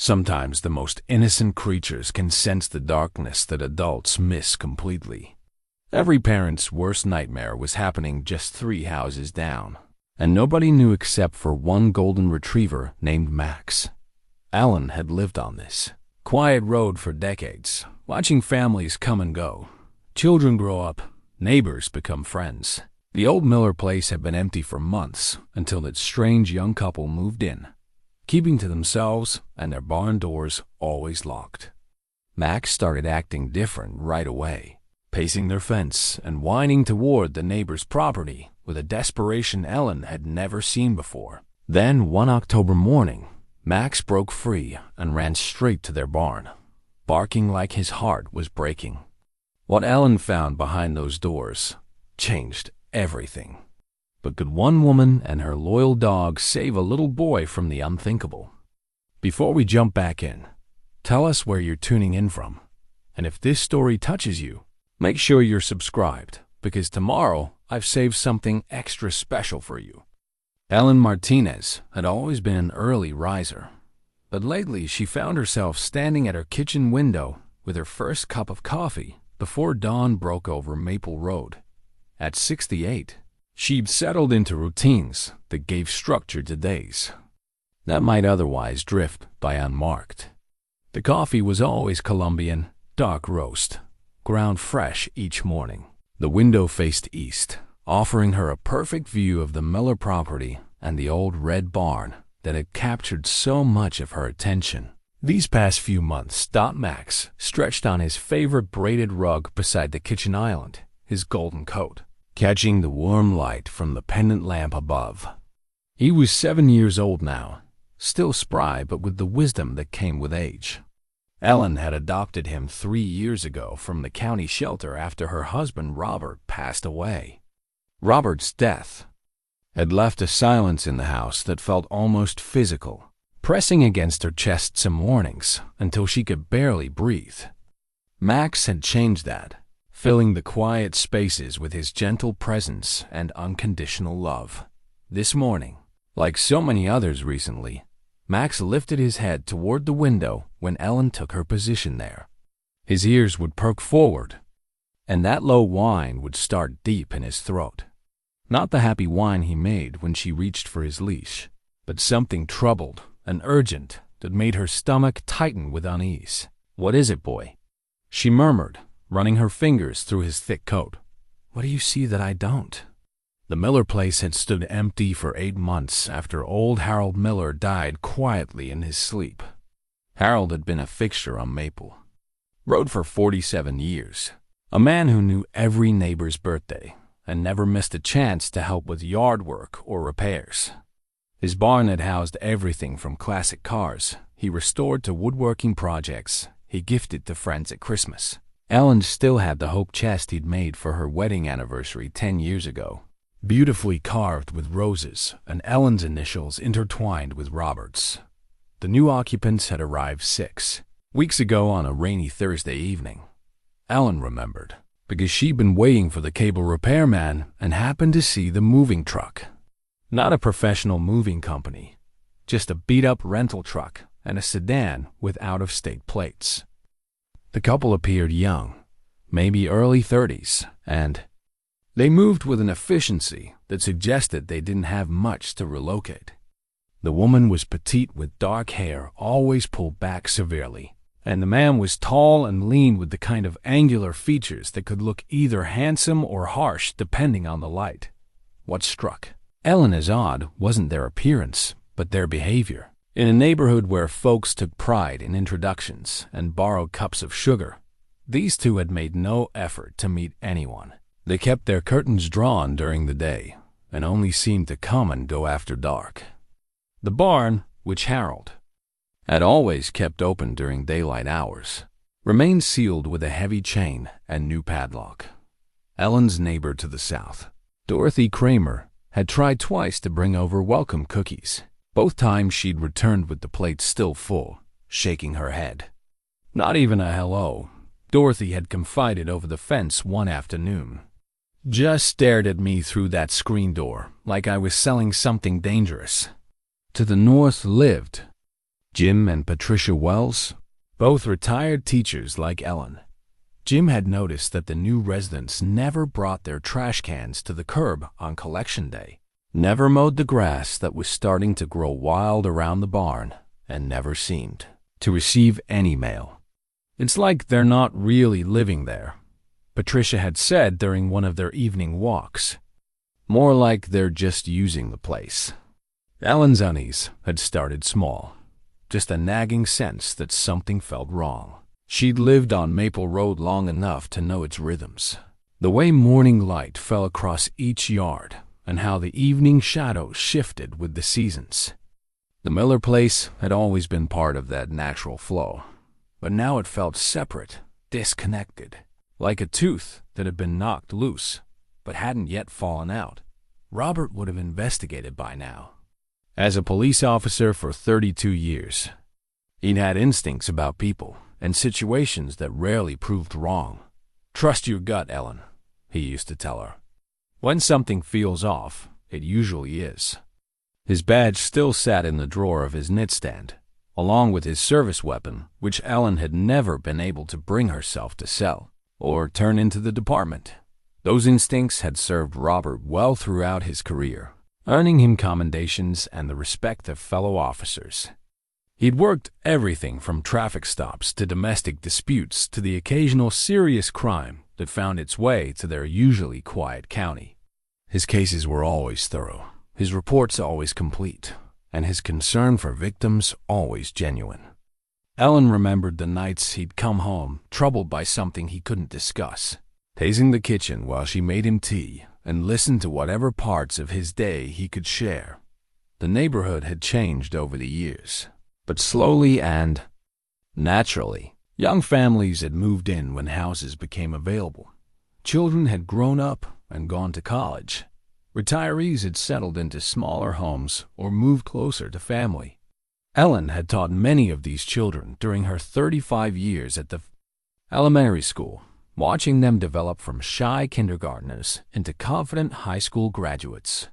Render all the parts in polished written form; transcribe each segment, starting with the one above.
Sometimes the most innocent creatures can sense the darkness that adults miss completely. Every parent's worst nightmare was happening just 3 houses down, and nobody knew except for one golden retriever named Max. Alan had lived on this quiet road for decades, watching families come and go, children grow up, neighbors become friends. The old Miller place had been empty for months until that strange young couple moved in, keeping to themselves and their barn doors always locked. Max started acting different right away, pacing their fence and whining toward the neighbor's property with a desperation Ellen had never seen before. Then one October morning, Max broke free and ran straight to their barn, barking like his heart was breaking. What Ellen found behind those doors changed everything. But could one woman and her loyal dog save a little boy from the unthinkable? Before we jump back in, tell us where you're tuning in from. And if this story touches you, make sure you're subscribed, because tomorrow I've saved something extra special for you. Ellen Martinez had always been an early riser, but lately she found herself standing at her kitchen window with her first cup of coffee before dawn broke over Maple Road. At 68, she'd settled into routines that gave structure to days that might otherwise drift by unmarked. The coffee was always Colombian, dark roast, ground fresh each morning. The window faced east, offering her a perfect view of the Miller property and the old red barn that had captured so much of her attention. These past few months, Max stretched on his favorite braided rug beside the kitchen island, his golden coat catching the warm light from the pendant lamp above. He was 7 years old now, still spry but with the wisdom that came with age. Ellen had adopted him 3 years ago from the county shelter after her husband Robert passed away. Robert's death had left a silence in the house that felt almost physical, pressing against her chest some mornings until she could barely breathe. Max had changed that, filling the quiet spaces with his gentle presence and unconditional love. This morning, like so many others recently, Max lifted his head toward the window when Ellen took her position there. His ears would perk forward, and that low whine would start deep in his throat. Not the happy whine he made when she reached for his leash, but something troubled and urgent that made her stomach tighten with unease. "What is it, boy?" she murmured, running her fingers through his thick coat. "What do you see that I don't?" The Miller place had stood empty for 8 months after old Harold Miller died quietly in his sleep. Harold had been a fixture on Maple Road for 47 years, a man who knew every neighbor's birthday and never missed a chance to help with yard work or repairs. His barn had housed everything from classic cars he restored to woodworking projects he gifted to friends at Christmas. Ellen still had the hope chest he'd made for her wedding anniversary 10 years ago, beautifully carved with roses and Ellen's initials intertwined with Robert's. The new occupants had arrived 6 weeks ago on a rainy Thursday evening. Ellen remembered, because she'd been waiting for the cable repairman and happened to see the moving truck. Not a professional moving company, just a beat-up rental truck and a sedan with out-of-state plates. The couple appeared young, maybe early 30s, and they moved with an efficiency that suggested they didn't have much to relocate. The woman was petite with dark hair always pulled back severely, and the man was tall and lean with the kind of angular features that could look either handsome or harsh depending on the light. What struck Ellen as odd wasn't their appearance, but their behavior. In a neighborhood where folks took pride in introductions and borrowed cups of sugar, these two had made no effort to meet anyone. They kept their curtains drawn during the day and only seemed to come and go after dark. The barn, which Harold had always kept open during daylight hours, remained sealed with a heavy chain and new padlock. Ellen's neighbor to the south, Dorothy Kramer, had tried twice to bring over welcome cookies. Both times she'd returned with the plate still full, shaking her head. Not even a hello, Dorothy had confided over the fence one afternoon. Just stared at me through that screen door like I was selling something dangerous. To the north lived Jim and Patricia Wells, both retired teachers like Ellen. Jim had noticed that the new residents never brought their trash cans to the curb on collection day, never mowed the grass that was starting to grow wild around the barn, and never seemed to receive any mail. "It's like they're not really living there," Patricia had said during one of their evening walks. "More like they're just using the place." Ellen's unease had started small, just a nagging sense that something felt wrong. She'd lived on Maple Road long enough to know its rhythms. The way morning light fell across each yard, and how the evening shadows shifted with the seasons. The Miller place had always been part of that natural flow, but now it felt separate, disconnected, like a tooth that had been knocked loose, but hadn't yet fallen out. Robert would have investigated by now. As a police officer for 32 years, he'd had instincts about people and situations that rarely proved wrong. "Trust your gut, Ellen," he used to tell her. "When something feels off, it usually is." His badge still sat in the drawer of his nightstand, along with his service weapon, which Ellen had never been able to bring herself to sell or turn into the department. Those instincts had served Robert well throughout his career, earning him commendations and the respect of fellow officers. He'd worked everything from traffic stops to domestic disputes to the occasional serious crime that found its way to their usually quiet county. His cases were always thorough, his reports always complete, and his concern for victims always genuine. Ellen remembered the nights he'd come home troubled by something he couldn't discuss, pacing the kitchen while she made him tea and listened to whatever parts of his day he could share. The neighborhood had changed over the years, but slowly and naturally. Young families had moved in when houses became available. Children had grown up and gone to college. Retirees had settled into smaller homes or moved closer to family. Ellen had taught many of these children during her 35 years at the elementary school, watching them develop from shy kindergartners into confident high school graduates.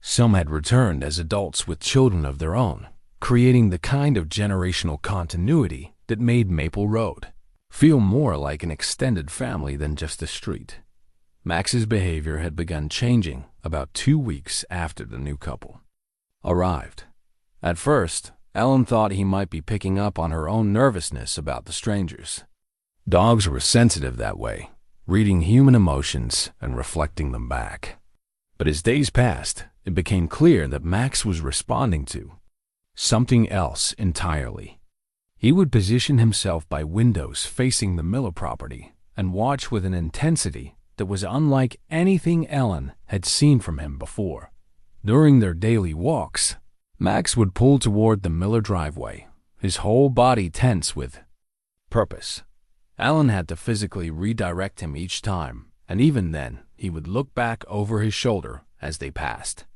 Some had returned as adults with children of their own, creating the kind of generational continuity that made Maple Road feel more like an extended family than just a street. Max's behavior had begun changing about 2 weeks after the new couple arrived. At first, Ellen thought he might be picking up on her own nervousness about the strangers. Dogs were sensitive that way, reading human emotions and reflecting them back. But as days passed, it became clear that Max was responding to something else entirely. He would position himself by windows facing the Miller property and watch with an intensity that was unlike anything Ellen had seen from him before. During their daily walks, Max would pull toward the Miller driveway, his whole body tense with purpose. Ellen had to physically redirect him each time, and even then, he would look back over his shoulder as they passed.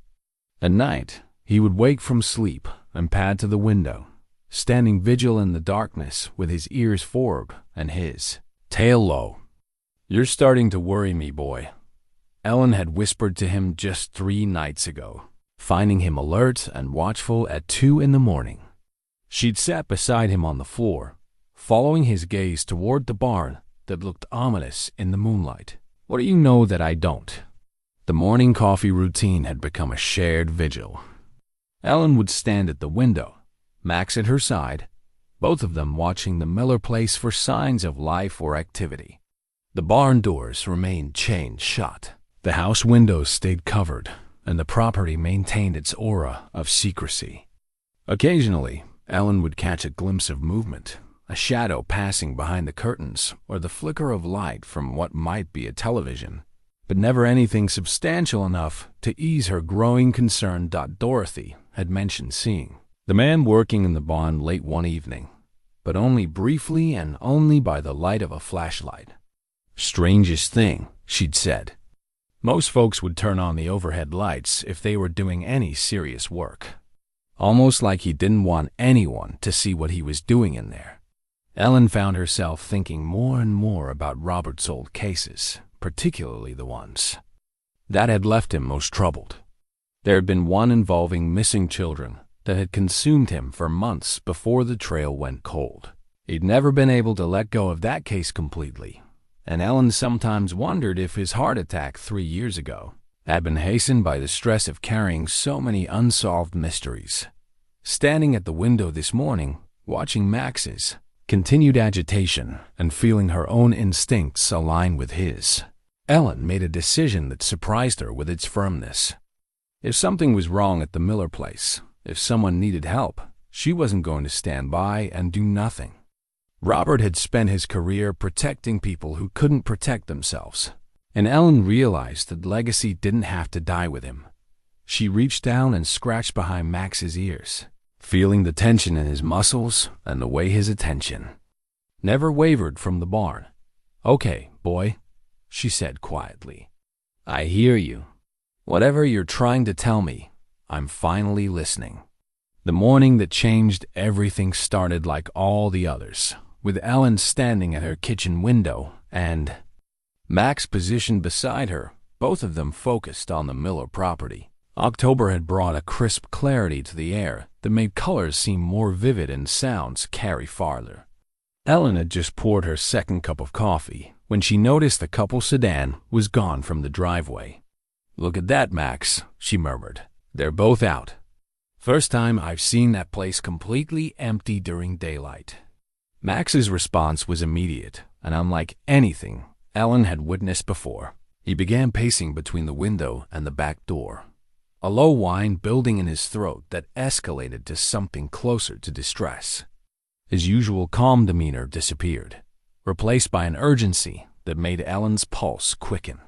At night, he would wake from sleep and pad to the window, standing vigil in the darkness with his ears forward and his tail low. "You're starting to worry me, boy," Ellen had whispered to him just 3 nights ago, finding him alert and watchful at 2 in the morning. She'd sat beside him on the floor, following his gaze toward the barn that looked ominous in the moonlight. "What do you know that I don't?" The morning coffee routine had become a shared vigil. Ellen would stand at the window, Max at her side, both of them watching the Miller place for signs of life or activity. The barn doors remained chained shut. The house windows stayed covered, and the property maintained its aura of secrecy. Occasionally, Ellen would catch a glimpse of movement, a shadow passing behind the curtains or the flicker of light from what might be a television, but never anything substantial enough to ease her growing concern. Dorothy had mentioned seeing the man working in the barn late one evening, but only briefly and only by the light of a flashlight. "Strangest thing," she'd said. Most folks would turn on the overhead lights if they were doing any serious work, almost like he didn't want anyone to see what he was doing in there. Ellen found herself thinking more and more about Robert's old cases, particularly the ones that had left him most troubled. There had been one involving missing children, that had consumed him for months before the trail went cold. He'd never been able to let go of that case completely, and Ellen sometimes wondered if his heart attack 3 years ago had been hastened by the stress of carrying so many unsolved mysteries. Standing at the window this morning, watching Max's continued agitation and feeling her own instincts align with his, Ellen made a decision that surprised her with its firmness. If something was wrong at the Miller place, if someone needed help, she wasn't going to stand by and do nothing. Robert had spent his career protecting people who couldn't protect themselves, and Ellen realized that legacy didn't have to die with him. She reached down and scratched behind Max's ears, feeling the tension in his muscles and the way his attention never wavered from the barn. "Okay, boy," she said quietly. "I hear you. Whatever you're trying to tell me, I'm finally listening." The morning that changed everything started like all the others, with Ellen standing at her kitchen window and Max positioned beside her, both of them focused on the Miller property. October had brought a crisp clarity to the air that made colors seem more vivid and sounds carry farther. Ellen had just poured her second cup of coffee when she noticed the couple sedan was gone from the driveway. "Look at that, Max," she murmured. "They're both out. First time I've seen that place completely empty during daylight." Max's response was immediate and unlike anything Ellen had witnessed before. He began pacing between the window and the back door, a low whine building in his throat that escalated to something closer to distress. His usual calm demeanor disappeared, replaced by an urgency that made Ellen's pulse quicken.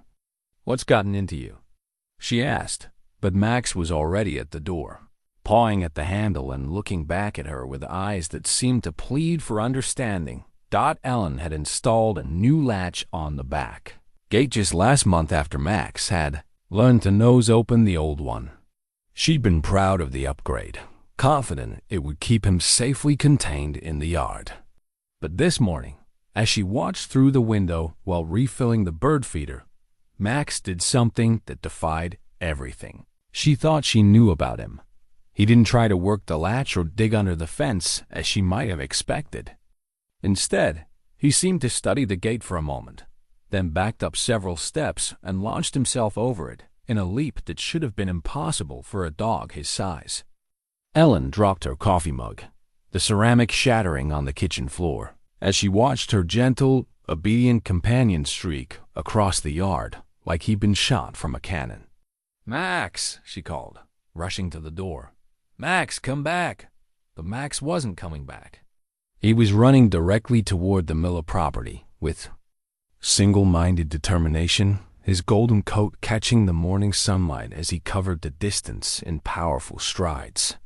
"What's gotten into you?" she asked, but Max was already at the door, pawing at the handle and looking back at her with eyes that seemed to plead for understanding. Ellen had installed a new latch on the back gate just last month after Max had learned to nose open the old one. She'd been proud of the upgrade, confident it would keep him safely contained in the yard. But this morning, as she watched through the window while refilling the bird feeder, Max did something that defied everything she thought she knew about him. He didn't try to work the latch or dig under the fence as she might have expected. Instead, he seemed to study the gate for a moment, then backed up several steps and launched himself over it in a leap that should have been impossible for a dog his size. Ellen dropped her coffee mug, the ceramic shattering on the kitchen floor, as she watched her gentle, obedient companion streak across the yard like he'd been shot from a cannon. "Max," she called, rushing to the door. "Max, come back." But Max wasn't coming back. He was running directly toward the Miller property with single-minded determination, his golden coat catching the morning sunlight as he covered the distance in powerful strides.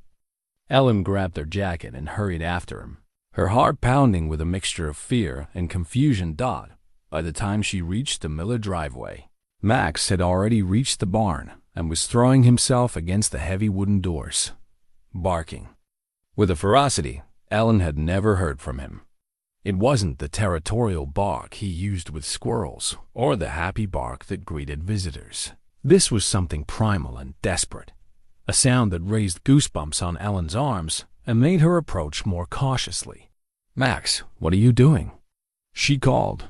Ellen grabbed her jacket and hurried after him, her heart pounding with a mixture of fear and confusion. By the time she reached the Miller driveway, Max had already reached the barn and was throwing himself against the heavy wooden doors, barking with a ferocity Ellen had never heard from him. It wasn't the territorial bark he used with squirrels or the happy bark that greeted visitors. This was something primal and desperate, a sound that raised goosebumps on Ellen's arms and made her approach more cautiously. "Max, what are you doing?" she called,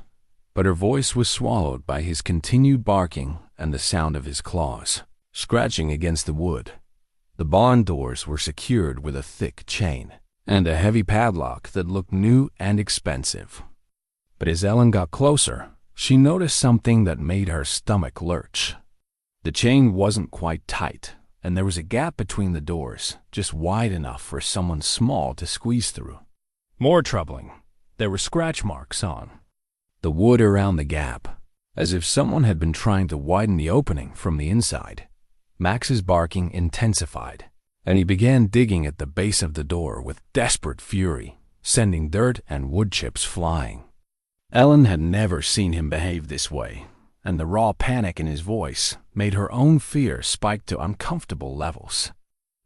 but her voice was swallowed by his continued barking and the sound of his claws scratching against the wood. The barn doors were secured with a thick chain and a heavy padlock that looked new and expensive. But as Ellen got closer, she noticed something that made her stomach lurch. The chain wasn't quite tight, and there was a gap between the doors, just wide enough for someone small to squeeze through. More troubling, there were scratch marks on the wood around the gap, as if someone had been trying to widen the opening from the inside. Max's barking intensified, and he began digging at the base of the door with desperate fury, sending dirt and wood chips flying. Ellen had never seen him behave this way, and the raw panic in his voice made her own fear spike to uncomfortable levels.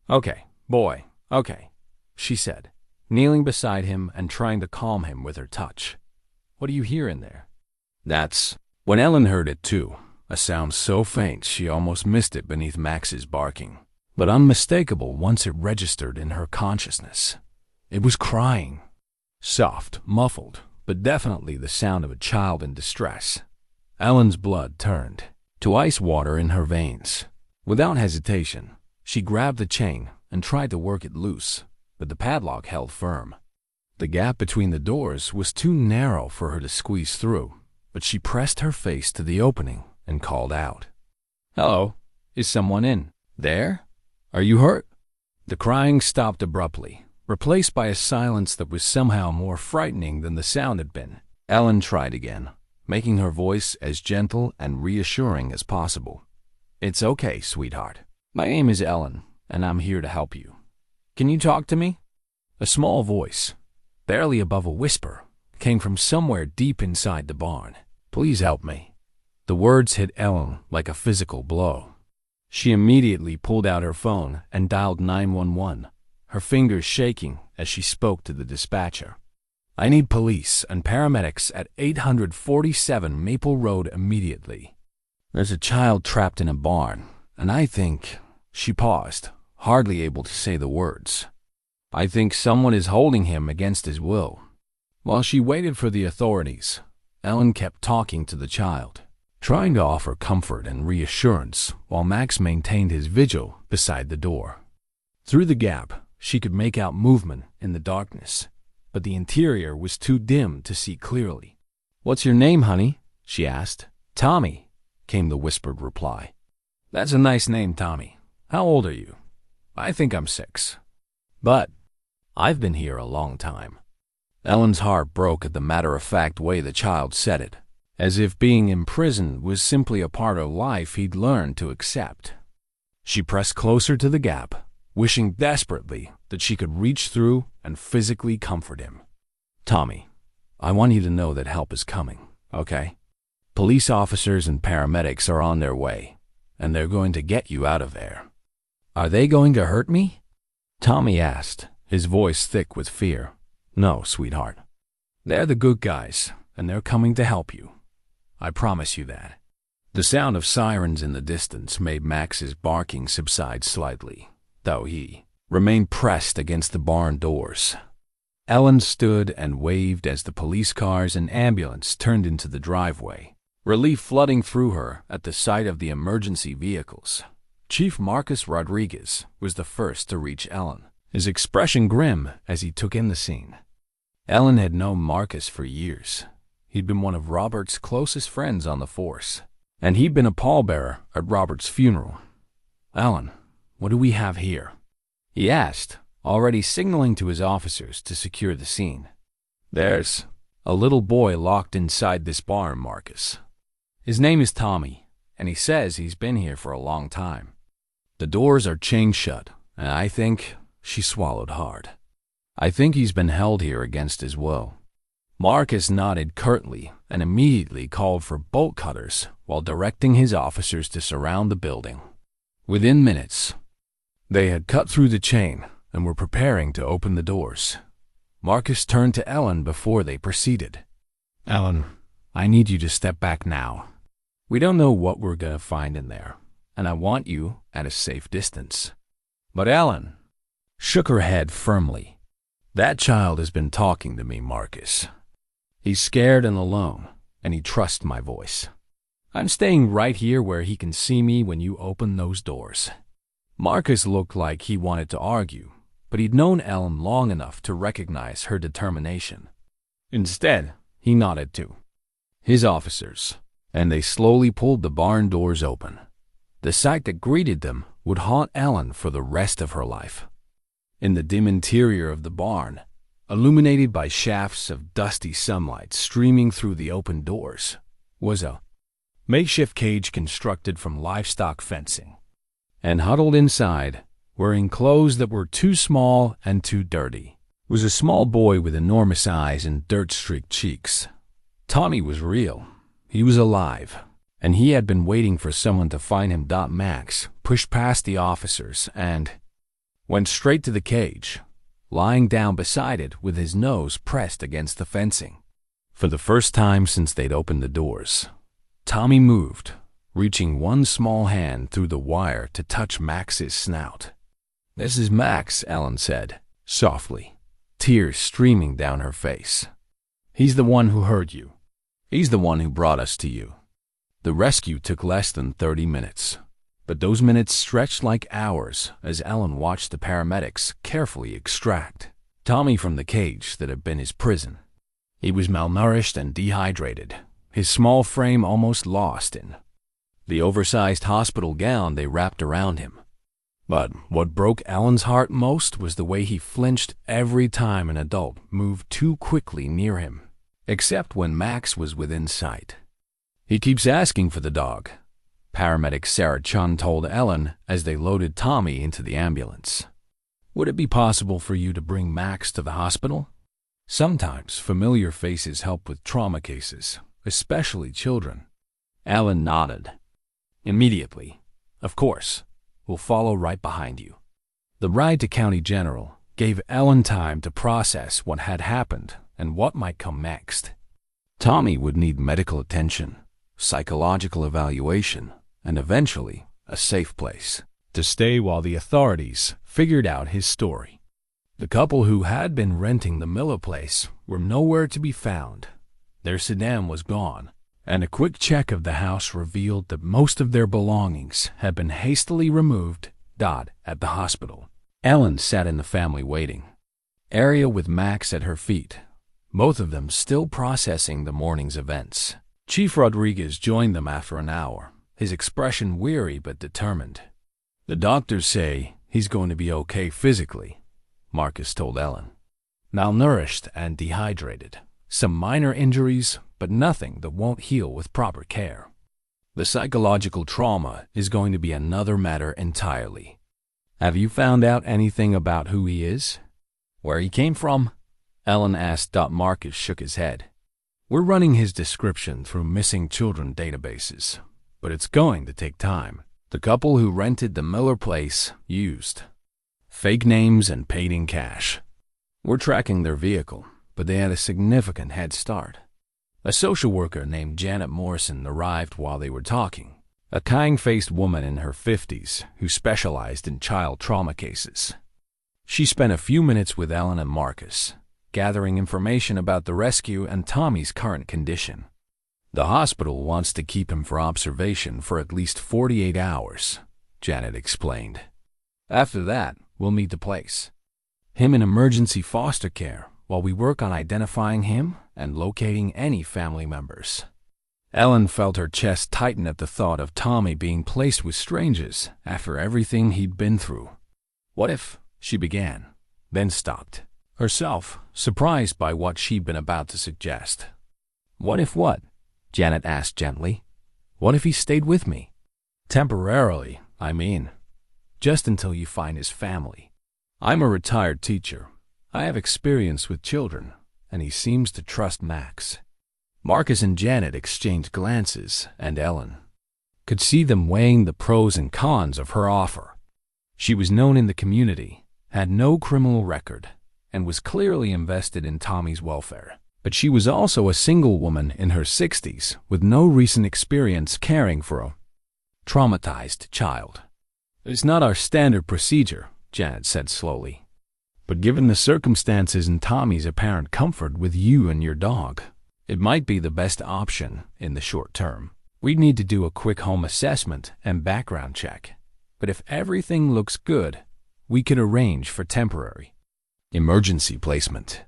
"Okay, boy, okay," she said, kneeling beside him and trying to calm him with her touch. "What do you hear in there?" That's when Ellen heard it too, a sound so faint she almost missed it beneath Max's barking. but unmistakable once it registered in her consciousness. It was crying. Soft, muffled, but definitely the sound of a child in distress. Ellen's blood turned to ice water in her veins. Without hesitation, she grabbed the chain and tried to work it loose, but the padlock held firm. The gap between the doors was too narrow for her to squeeze through, but she pressed her face to the opening and called out, "Hello, is someone in there? Are you hurt?" The crying stopped abruptly, replaced by a silence that was somehow more frightening than the sound had been. Ellen tried again, making her voice as gentle and reassuring as possible. "It's okay, sweetheart. My name is Ellen, and I'm here to help you. Can you talk to me?" A small voice, barely above a whisper, came from somewhere deep inside the barn. "Please help me." The words hit Ellen like a physical blow. She immediately pulled out her phone and dialed 911, her fingers shaking as she spoke to the dispatcher. "I need police and paramedics at 847 Maple Road immediately. There's a child trapped in a barn, and I think—" She paused, hardly able to say the words. "I think someone is holding him against his will." While she waited for the authorities, Ellen kept talking to the child, trying to offer comfort and reassurance while Max maintained his vigil beside the door. Through the gap, she could make out movement in the darkness, but the interior was too dim to see clearly. "What's your name, honey?" she asked. "Tommy," came the whispered reply. "That's a nice name, Tommy. How old are you?" "I think I'm 6. But I've been here a long time." Ellen's heart broke at the matter-of-fact way the child said it, as if being imprisoned was simply a part of life he'd learned to accept. She pressed closer to the gap, wishing desperately that she could reach through and physically comfort him. "Tommy, I want you to know that help is coming, okay? Police officers and paramedics are on their way, and they're going to get you out of there." "Are they going to hurt me?" Tommy asked, his voice thick with fear. "No, sweetheart. They're the good guys, and they're coming to help you. I promise you that." The sound of sirens in the distance made Max's barking subside slightly, though he remained pressed against the barn doors. Ellen stood and waved as the police cars and ambulance turned into the driveway, relief flooding through her at the sight of the emergency vehicles. Chief Marcus Rodriguez was the first to reach Ellen, his expression grim as he took in the scene. Ellen had known Marcus for years. He'd been one of Robert's closest friends on the force, and he'd been a pallbearer at Robert's funeral. "Ellen, what do we have here?" he asked, already signaling to his officers to secure the scene. "There's a little boy locked inside this barn, Marcus. His name is Tommy, and he says he's been here for a long time. The doors are chained shut, and I think—" She swallowed hard. "I think he's been held here against his will." Marcus nodded curtly and immediately called for bolt cutters while directing his officers to surround the building. Within minutes, they had cut through the chain and were preparing to open the doors. Marcus turned to Ellen before they proceeded. "Ellen, I need you to step back now. We don't know what we're going to find in there, and I want you at a safe distance." But Ellen shook her head firmly. "That child has been talking to me, Marcus. He's scared and alone, and he trusts my voice. I'm staying right here where he can see me when you open those doors." Marcus looked like he wanted to argue, but he'd known Ellen long enough to recognize her determination. Instead, he nodded to his officers, and they slowly pulled the barn doors open. The sight that greeted them would haunt Ellen for the rest of her life. In the dim interior of the barn, illuminated by shafts of dusty sunlight streaming through the open doors, was a makeshift cage constructed from livestock fencing. And huddled inside, wearing clothes that were too small and too dirty, was a small boy with enormous eyes and dirt-streaked cheeks. Tommy was real. He was alive, and he had been waiting for someone to find him. Max pushed past the officers and went straight to the cage, lying down beside it with his nose pressed against the fencing. For the first time since they'd opened the doors, Tommy moved, reaching one small hand through the wire to touch Max's snout. "This is Max," Ellen said, softly, tears streaming down her face. "He's the one who hurt you. He's the one who brought us to you." The rescue took less than 30 minutes, but those minutes stretched like hours as Ellen watched the paramedics carefully extract Tommy from the cage that had been his prison. He was malnourished and dehydrated, his small frame almost lost in the oversized hospital gown they wrapped around him. But what broke Ellen's heart most was the way he flinched every time an adult moved too quickly near him, except when Max was within sight. "He keeps asking for the dog," paramedic Sarah Chun told Ellen as they loaded Tommy into the ambulance. "Would it be possible for you to bring Max to the hospital? Sometimes familiar faces help with trauma cases, especially children." Ellen nodded. "Immediately. Of course. We'll follow right behind you." The ride to County General gave Ellen time to process what had happened and what might come next. Tommy would need medical attention, psychological evaluation, and eventually a safe place to stay while the authorities figured out his story. The couple who had been renting the Miller place were nowhere to be found. Their sedan was gone, and a quick check of the house revealed that most of their belongings had been hastily removed at the hospital. Ellen sat in the family waiting area with Max at her feet, both of them still processing the morning's events. Chief Rodriguez joined them after an hour, his expression weary but determined. "The doctors say he's going to be okay physically," Marcus told Ellen. "Malnourished and dehydrated. Some minor injuries, but nothing that won't heal with proper care. The psychological trauma is going to be another matter entirely." "Have you found out anything about who he is? Where he came from?" Ellen asked. Marcus shook his head. "We're running his description through missing children databases, but it's going to take time. The couple who rented the Miller place used fake names and paid in cash. We're tracking their vehicle, but they had a significant head start. A social worker named Janet Morrison arrived while they were talking, a kind-faced woman in her 50s who specialized in child trauma cases. She spent a few minutes with Ellen and Marcus, gathering information about the rescue and Tommy's current condition. "The hospital wants to keep him for observation for at least 48 hours, Janet explained. "After that, we'll meet the place. Him in emergency foster care while we work on identifying him and locating any family members." Ellen felt her chest tighten at the thought of Tommy being placed with strangers after everything he'd been through. "What if," she began, then stopped, herself surprised by what she'd been about to suggest. "What if what?" Janet asked gently. "What if he stayed with me? Temporarily, I mean. Just until you find his family. I'm a retired teacher. I have experience with children, and he seems to trust Max." Marcus and Janet exchanged glances, and Ellen could see them weighing the pros and cons of her offer. She was known in the community, had no criminal record, and was clearly invested in Tommy's welfare. But she was also a single woman in her 60s with no recent experience caring for a traumatized child. "It's not our standard procedure," Janet said slowly. "But given the circumstances and Tommy's apparent comfort with you and your dog, it might be the best option in the short term. We'd need to do a quick home assessment and background check. But if everything looks good, we could arrange for temporary emergency placement."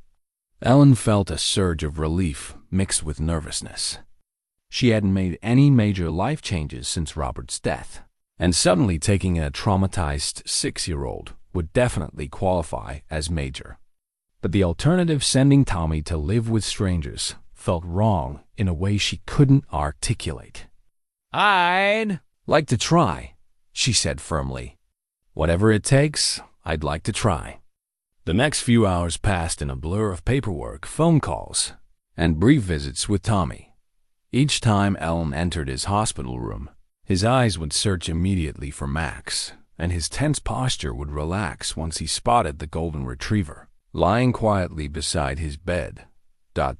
Ellen felt a surge of relief mixed with nervousness. She hadn't made any major life changes since Robert's death, and suddenly taking a traumatized 6-year-old would definitely qualify as major. But the alternative, sending Tommy to live with strangers, felt wrong in a way she couldn't articulate. "I'd like to try," she said firmly. "Whatever it takes, I'd like to try." The next few hours passed in a blur of paperwork, phone calls, and brief visits with Tommy. Each time Ellen entered his hospital room, his eyes would search immediately for Max, and his tense posture would relax once he spotted the golden retriever lying quietly beside his bed.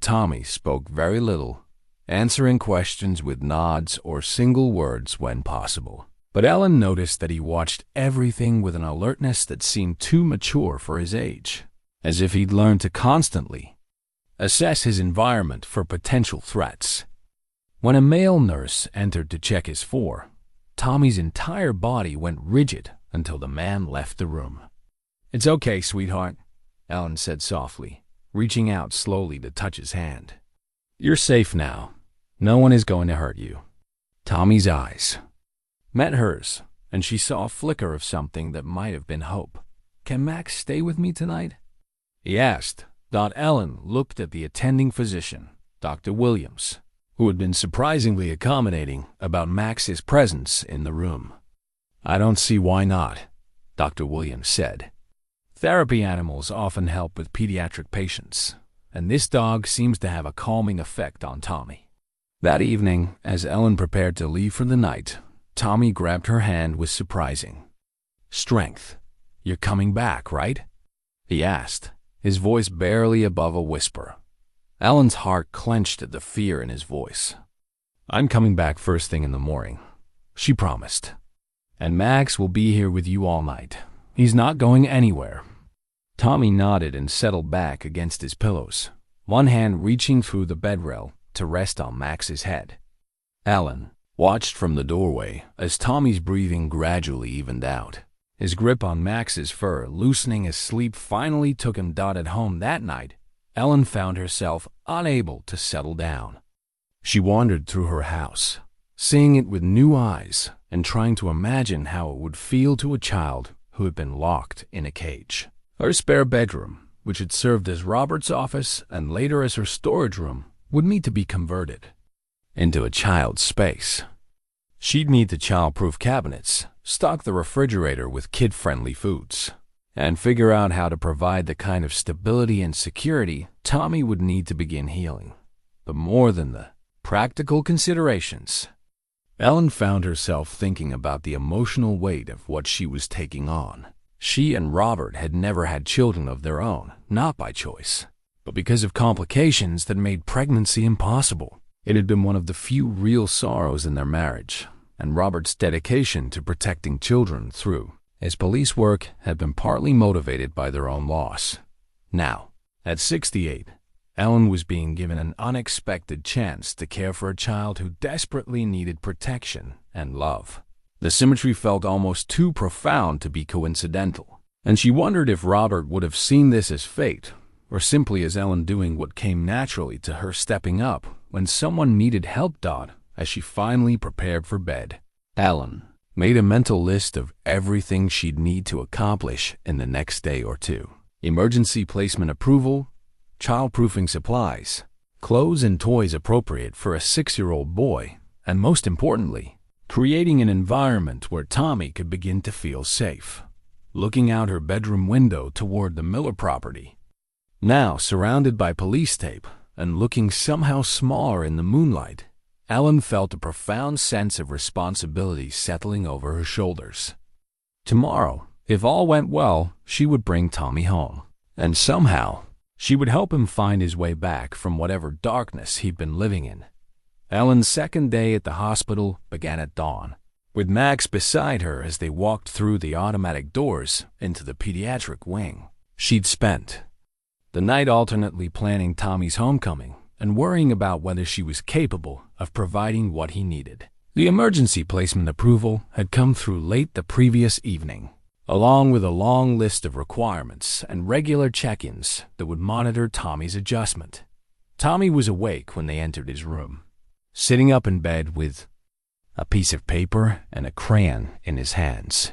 Tommy spoke very little, answering questions with nods or single words when possible. But Ellen noticed that he watched everything with an alertness that seemed too mature for his age, as if he'd learned to constantly assess his environment for potential threats. When a male nurse entered to check his for, Tommy's entire body went rigid until the man left the room. "It's okay, sweetheart," Ellen said softly, reaching out slowly to touch his hand. "You're safe now. No one is going to hurt you." Tommy's eyes met hers, and she saw a flicker of something that might have been hope. "Can Max stay with me tonight?" he asked. Ellen looked at the attending physician, Dr. Williams, who had been surprisingly accommodating about Max's presence in the room. "I don't see why not," Dr. Williams said. "Therapy animals often help with pediatric patients, and this dog seems to have a calming effect on Tommy." That evening, as Ellen prepared to leave for the night, Tommy grabbed her hand with surprising strength. "You're coming back, right?" he asked, his voice barely above a whisper. Ellen's heart clenched at the fear in his voice. "I'm coming back first thing in the morning," she promised. "And Max will be here with you all night. He's not going anywhere." Tommy nodded and settled back against his pillows, one hand reaching through the bedrail to rest on Max's head. Ellen watched from the doorway as Tommy's breathing gradually evened out, his grip on Max's fur loosening as sleep finally took him. At home that night, Ellen found herself unable to settle down. She wandered through her house, seeing it with new eyes and trying to imagine how it would feel to a child who had been locked in a cage. Her spare bedroom, which had served as Robert's office and later as her storage room, would need to be converted into a child's space. She'd need to child-proof cabinets, stock the refrigerator with kid-friendly foods, and figure out how to provide the kind of stability and security Tommy would need to begin healing. But more than the practical considerations, Ellen found herself thinking about the emotional weight of what she was taking on. She and Robert had never had children of their own, not by choice, but because of complications that made pregnancy impossible. It had been one of the few real sorrows in their marriage, and Robert's dedication to protecting children through his police work had been partly motivated by their own loss. Now, at 68, Ellen was being given an unexpected chance to care for a child who desperately needed protection and love. The symmetry felt almost too profound to be coincidental, and she wondered if Robert would have seen this as fate, or simply as Ellen doing what came naturally to her, stepping up when someone needed help. As she finally prepared for bed, Ellen made a mental list of everything she'd need to accomplish in the next day or two. Emergency placement approval, child-proofing supplies, clothes and toys appropriate for a 6-year-old boy, and most importantly, creating an environment where Tommy could begin to feel safe. Looking out her bedroom window toward the Miller property, now surrounded by police tape and looking somehow smaller in the moonlight, Ellen felt a profound sense of responsibility settling over her shoulders. Tomorrow, if all went well, she would bring Tommy home, and somehow she would help him find his way back from whatever darkness he'd been living in. Ellen's second day at the hospital began at dawn, with Max beside her as they walked through the automatic doors into the pediatric wing. She'd spent the night alternately planning Tommy's homecoming and worrying about whether she was capable of providing what he needed. The emergency placement approval had come through late the previous evening, along with a long list of requirements and regular check-ins that would monitor Tommy's adjustment. Tommy was awake when they entered his room, sitting up in bed with a piece of paper and a crayon in his hands.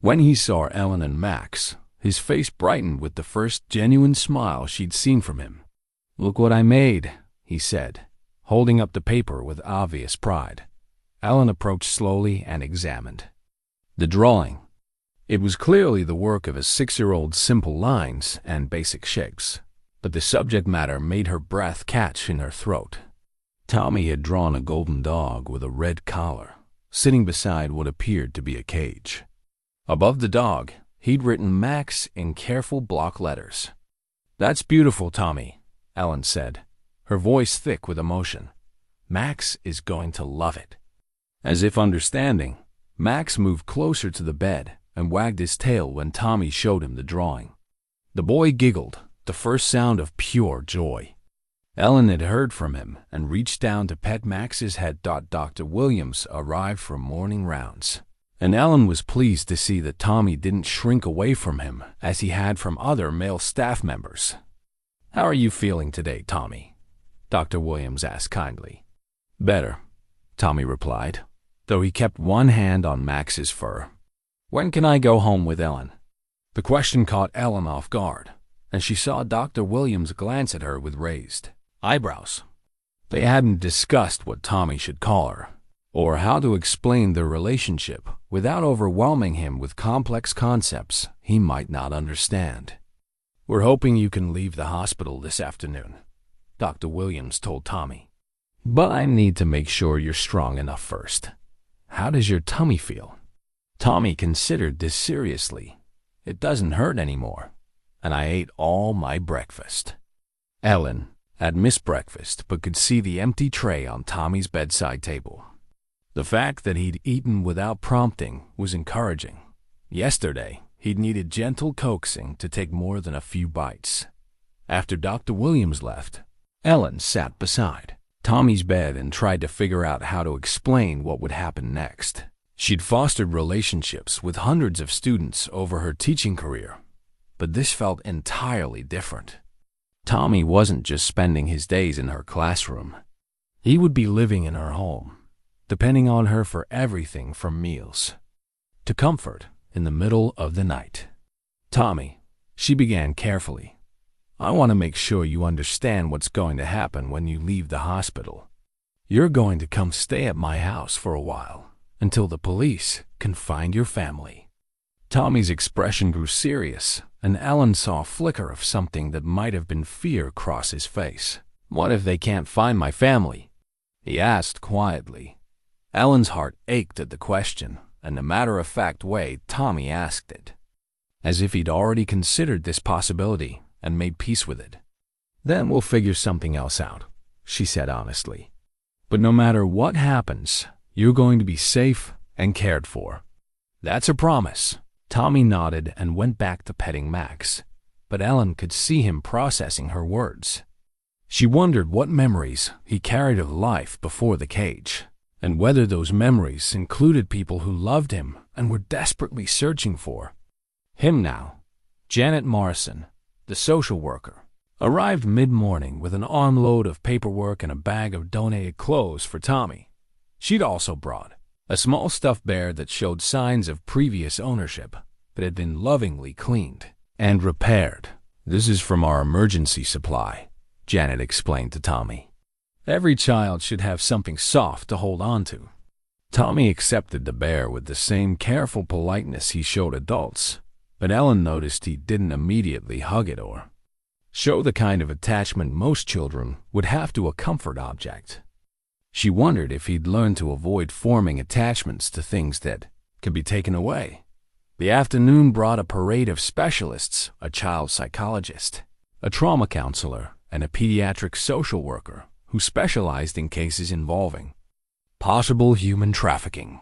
When he saw Ellen and Max, his face brightened with the first genuine smile she'd seen from him. "Look what I made," he said, holding up the paper with obvious pride. Ellen approached slowly and examined the drawing. It was clearly the work of a 6-year-old's simple lines and basic shapes, but the subject matter made her breath catch in her throat. Tommy had drawn a golden dog with a red collar, sitting beside what appeared to be a cage. Above the dog, he'd written Max in careful block letters. "That's beautiful, Tommy," Ellen said, her voice thick with emotion. Max is going to love it." As if understanding, Max moved closer to the bed and wagged his tail when Tommy showed him the drawing. The boy giggled, the first sound of pure joy. Ellen had heard from him and reached down to pet Max's head. Dr. Williams arrived for morning rounds, and Ellen was pleased to see that Tommy didn't shrink away from him as he had from other male staff members. "How are you feeling today, Tommy?" Dr. Williams asked kindly. "Better," Tommy replied, though he kept one hand on Max's fur. "When can I go home with Ellen?" The question caught Ellen off guard, and she saw Dr. Williams glance at her with raised eyebrows. They hadn't discussed what Tommy should call her, or how to explain their relationship without overwhelming him with complex concepts he might not understand. "We're hoping you can leave the hospital this afternoon," Dr. Williams told Tommy. "But I need to make sure you're strong enough first. How does your tummy feel?" Tommy considered this seriously. "It doesn't hurt anymore, and I ate all my breakfast." Ellen had missed breakfast but could see the empty tray on Tommy's bedside table. The fact that he'd eaten without prompting was encouraging. Yesterday, he'd needed gentle coaxing to take more than a few bites. After Dr. Williams left, Ellen sat beside Tommy's bed and tried to figure out how to explain what would happen next. She'd fostered relationships with hundreds of students over her teaching career, but this felt entirely different. Tommy wasn't just spending his days in her classroom. He would be living in her home, depending on her for everything from meals to comfort in the middle of the night. "Tommy," she began carefully, "I want to make sure you understand what's going to happen when you leave the hospital. You're going to come stay at my house for a while until the police can find your family." Tommy's expression grew serious, and Ellen saw a flicker of something that might have been fear cross his face. "What if they can't find my family?" he asked quietly. Ellen's heart ached at the question and the matter-of-fact way Tommy asked it, as if he'd already considered this possibility and made peace with it. "Then we'll figure something else out," she said honestly. "But no matter what happens, you're going to be safe and cared for. That's a promise." Tommy nodded and went back to petting Max, but Ellen could see him processing her words. She wondered what memories he carried of life before the cage, and whether those memories included people who loved him and were desperately searching for him now. Janet Morrison, the social worker, arrived mid-morning with an armload of paperwork and a bag of donated clothes for Tommy. She'd also brought a small stuffed bear that showed signs of previous ownership, but had been lovingly cleaned and repaired. "This is from our emergency supply," Janet explained to Tommy. "Every child should have something soft to hold on to." Tommy accepted the bear with the same careful politeness he showed adults, but Ellen noticed he didn't immediately hug it or show the kind of attachment most children would have to a comfort object. She wondered if he'd learned to avoid forming attachments to things that could be taken away. The afternoon brought a parade of specialists, a child psychologist, a trauma counselor, and a pediatric social worker who specialized in cases involving possible human trafficking.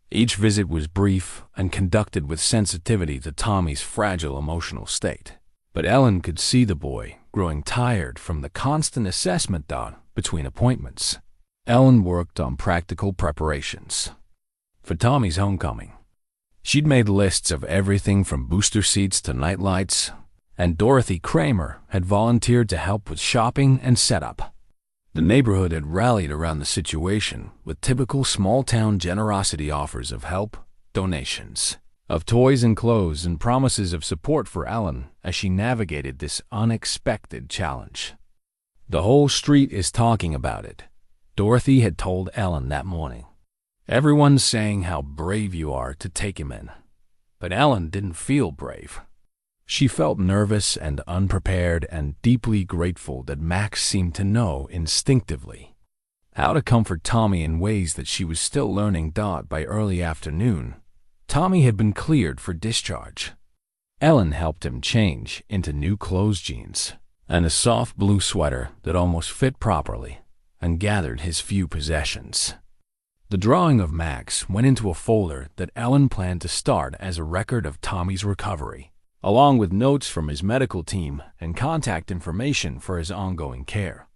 Each visit was brief and conducted with sensitivity to Tommy's fragile emotional state, but Ellen could see the boy growing tired from the constant assessment done between appointments. Ellen worked on practical preparations for Tommy's homecoming. She'd made lists of everything from booster seats to nightlights, and Dorothy Kramer had volunteered to help with shopping and setup. The neighborhood had rallied around the situation with typical small-town generosity offers of help, donations of toys and clothes, and promises of support for Ellen as she navigated this unexpected challenge. "The whole street is talking about it," Dorothy had told Ellen that morning. "Everyone's saying how brave you are to take him in." But Ellen didn't feel brave. She felt nervous and unprepared and deeply grateful that Max seemed to know instinctively how to comfort Tommy in ways that she was still learning. By early afternoon, Tommy had been cleared for discharge. Ellen helped him change into new clothes jeans and a soft blue sweater that almost fit properly, and gathered his few possessions. The drawing of Max went into a folder that Ellen planned to start as a record of Tommy's recovery, along with notes from his medical team and contact information for his ongoing care.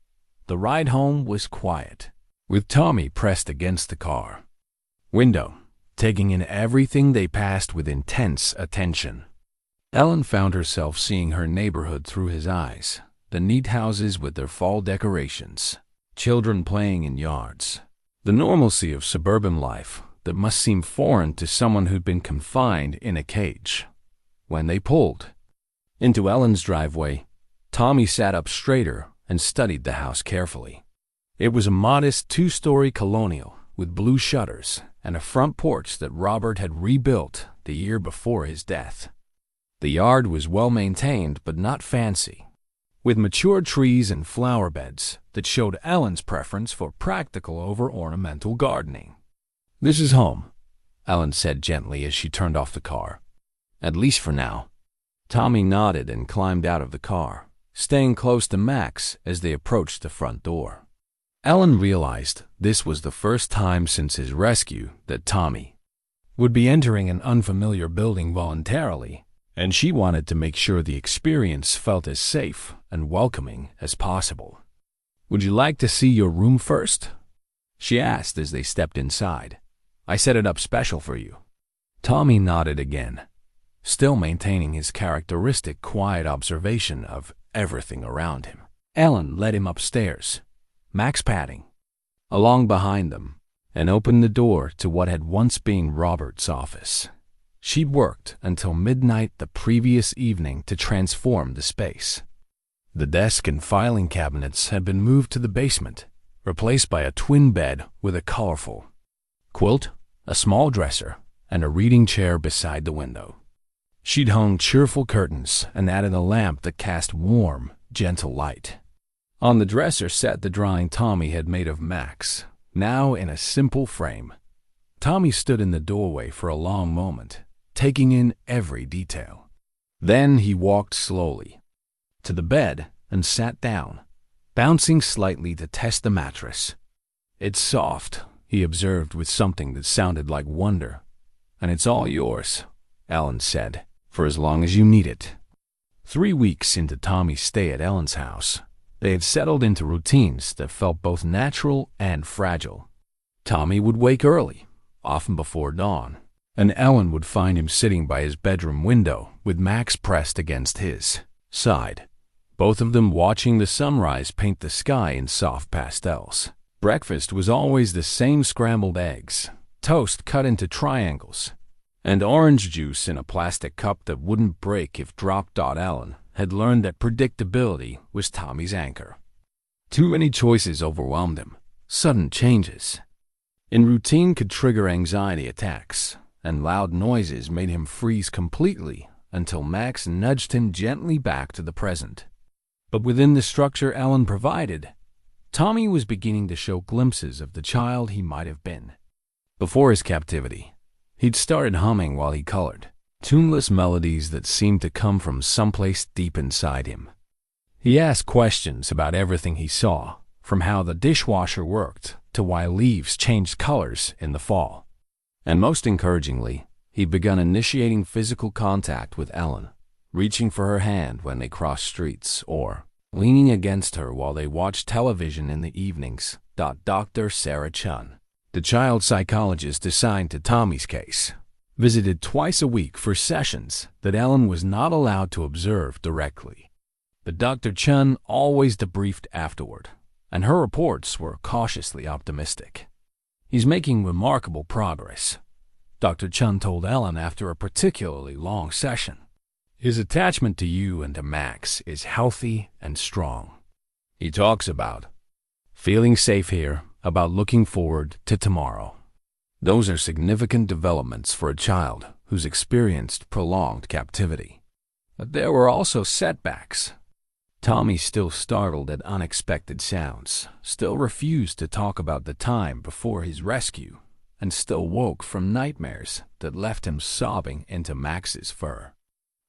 The ride home was quiet, with Tommy pressed against the car window, taking in everything they passed with intense attention. Ellen found herself seeing her neighborhood through his eyes, the neat houses with their fall decorations, children playing in yards, the normalcy of suburban life that must seem foreign to someone who'd been confined in a cage. When they pulled into Ellen's driveway, Tommy sat up straighter and studied the house carefully. It was a modest two-story colonial with blue shutters and a front porch that Robert had rebuilt the year before his death. The yard was well maintained but not fancy, with mature trees and flower beds that showed Ellen's preference for practical over ornamental gardening. "This is home," Ellen said gently as she turned off the car. "At least for now." Tommy nodded and climbed out of the car, staying close to Max as they approached the front door. Ellen realized this was the first time since his rescue that Tommy would be entering an unfamiliar building voluntarily, and she wanted to make sure the experience felt as safe and welcoming as possible. "Would you like to see your room first?" she asked as they stepped inside. "I set it up special for you." Tommy nodded again, still maintaining his characteristic quiet observation of everything around him. Ellen led him upstairs, Max padding along behind them, and opened the door to what had once been Robert's office. She'd worked until midnight the previous evening to transform the space. The desk and filing cabinets had been moved to the basement, replaced by a twin bed with a colorful quilt, a small dresser, and a reading chair beside the window. She'd hung cheerful curtains and added a lamp that cast warm, gentle light. On the dresser sat the drawing Tommy had made of Max, now in a simple frame. Tommy stood in the doorway for a long moment, taking in every detail. Then he walked slowly to the bed and sat down, bouncing slightly to test the mattress. "It's soft," he observed with something that sounded like wonder. "And it's all yours," Ellen said, "for as long as you need it." 3 weeks into Tommy's stay at Ellen's house, they had settled into routines that felt both natural and fragile. Tommy would wake early, often before dawn, and Ellen would find him sitting by his bedroom window with Max pressed against his side, both of them watching the sunrise paint the sky in soft pastels. Breakfast was always the same: scrambled eggs, toast cut into triangles, and orange juice in a plastic cup that wouldn't break if dropped. Ellen had learned that predictability was Tommy's anchor. Too many choices overwhelmed him. Sudden changes in routine could trigger anxiety attacks, and loud noises made him freeze completely until Max nudged him gently back to the present. But within the structure Ellen provided, Tommy was beginning to show glimpses of the child he might have been. Before his captivity, he'd started humming while he colored, tuneless melodies that seemed to come from someplace deep inside him. He asked questions about everything he saw, from how the dishwasher worked to why leaves changed colors in the fall. And most encouragingly, he'd begun initiating physical contact with Ellen, reaching for her hand when they crossed streets or leaning against her while they watched television in the evenings. Dr. Sarah Chun, the child psychologist assigned to Tommy's case, visited twice a week for sessions that Ellen was not allowed to observe directly. But Dr. Chun always debriefed afterward, and her reports were cautiously optimistic. "He's making remarkable progress," Dr. Chun told Ellen after a particularly long session. "His attachment to you and to Max is healthy and strong. He talks about feeling safe here, about looking forward to tomorrow. Those are significant developments for a child who's experienced prolonged captivity." But there were also setbacks. Tommy, still startled at unexpected sounds, still refused to talk about the time before his rescue, and still woke from nightmares that left him sobbing into Max's fur.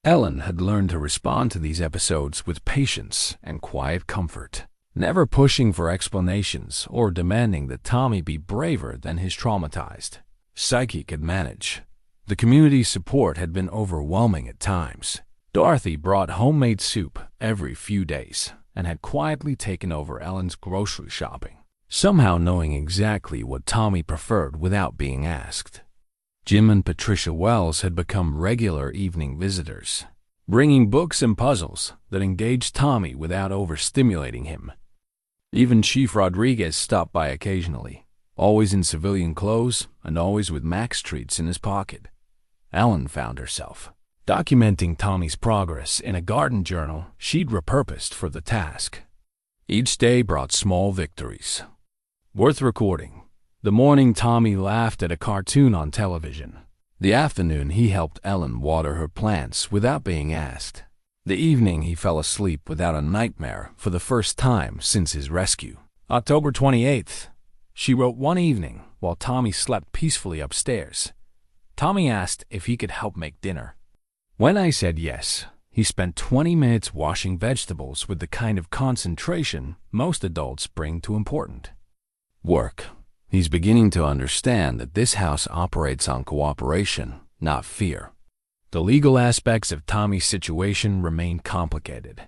Ellen had learned to respond to these episodes with patience and quiet comfort. never pushing for explanations or demanding that Tommy be braver than his traumatized psyche could manage. The community's support had been overwhelming at times. Dorothy brought homemade soup every few days and had quietly taken over Ellen's grocery shopping, somehow knowing exactly what Tommy preferred without being asked. Jim and Patricia Wells had become regular evening visitors, bringing books and puzzles that engaged Tommy without overstimulating him. Even Chief Rodriguez stopped by occasionally, always in civilian clothes and always with Max treats in his pocket. Ellen found herself documenting Tommy's progress in a garden journal she'd repurposed for the task. Each day brought small victories worth recording. The morning Tommy laughed at a cartoon on television. The afternoon he helped Ellen water her plants without being asked. The evening he fell asleep without a nightmare for the first time since his rescue. October 28th, she wrote one evening while Tommy slept peacefully upstairs. Tommy asked if he could help make dinner. When I said yes, he spent 20 minutes washing vegetables with the kind of concentration most adults bring to important work. He's beginning to understand that this house operates on cooperation, not fear. The legal aspects of Tommy's situation remain complicated.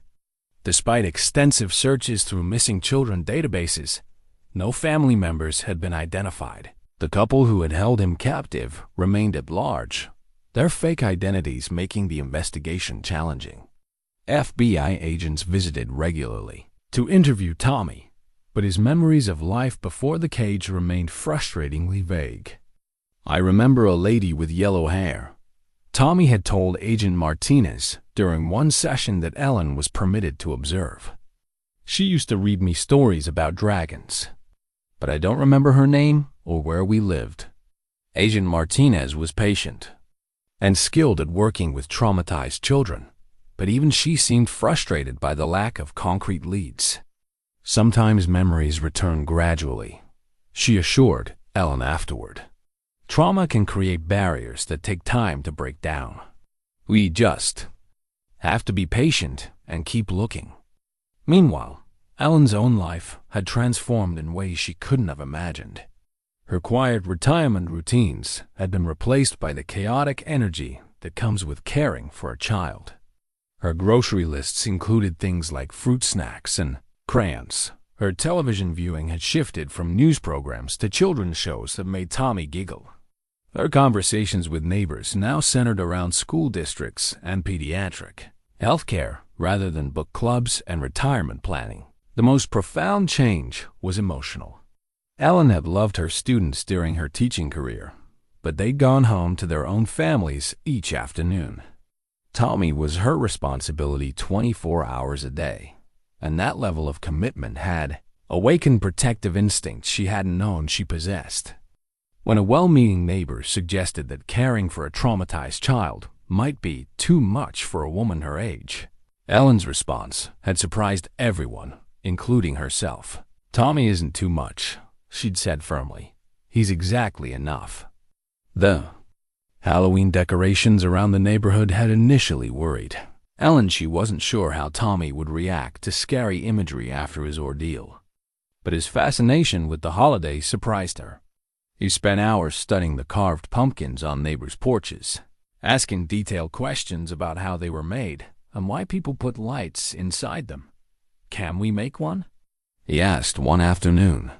Despite extensive searches through missing children databases, no family members had been identified. The couple who had held him captive remained at large, their fake identities making the investigation challenging. FBI agents visited regularly to interview Tommy, but his memories of life before the cage remained frustratingly vague. I remember a lady with yellow hair. Tommy had told Agent Martinez during one session that Ellen was permitted to observe. She used to read me stories about dragons, but I don't remember her name or where we lived. Agent Martinez was patient and skilled at working with traumatized children, but even she seemed frustrated by the lack of concrete leads. Sometimes memories return gradually, she assured Ellen afterward. Trauma can create barriers that take time to break down. We just have to be patient and keep looking. Meanwhile, Ellen's own life had transformed in ways she couldn't have imagined. Her quiet retirement routines had been replaced by the chaotic energy that comes with caring for a child. Her grocery lists included things like fruit snacks and crayons. Her television viewing had shifted from news programs to children's shows that made Tommy giggle. Her conversations with neighbors now centered around school districts and pediatric healthcare rather than book clubs and retirement planning. The most profound change was emotional. Ellen had loved her students during her teaching career, but they'd gone home to their own families each afternoon. Tommy was her responsibility 24 hours a day, and that level of commitment had awakened protective instincts she hadn't known she possessed. When a well-meaning neighbor suggested that caring for a traumatized child might be too much for a woman her age, Ellen's response had surprised everyone, including herself. Tommy isn't too much, she'd said firmly. He's exactly enough. The Halloween decorations around the neighborhood had initially worried Ellen. She wasn't sure how Tommy would react to scary imagery after his ordeal, but his fascination with the holiday surprised her. He spent hours studying the carved pumpkins on neighbors' porches, asking detailed questions about how they were made and why people put lights inside them. "Can we make one?" he asked one afternoon,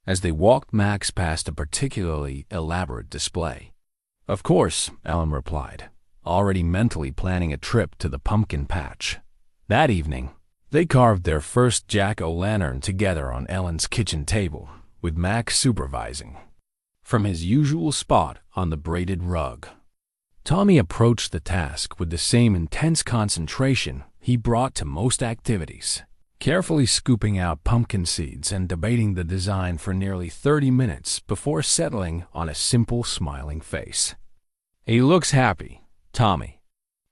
as they walked Max past a particularly elaborate display. "Of course," Ellen replied, already mentally planning a trip to the pumpkin patch. That evening, they carved their first jack-o'-lantern together on Ellen's kitchen table, with Max supervising from his usual spot on the braided rug. Tommy approached the task with the same intense concentration he brought to most activities, carefully scooping out pumpkin seeds and debating the design for nearly 30 minutes before settling on a simple, smiling face. "He looks happy," Tommy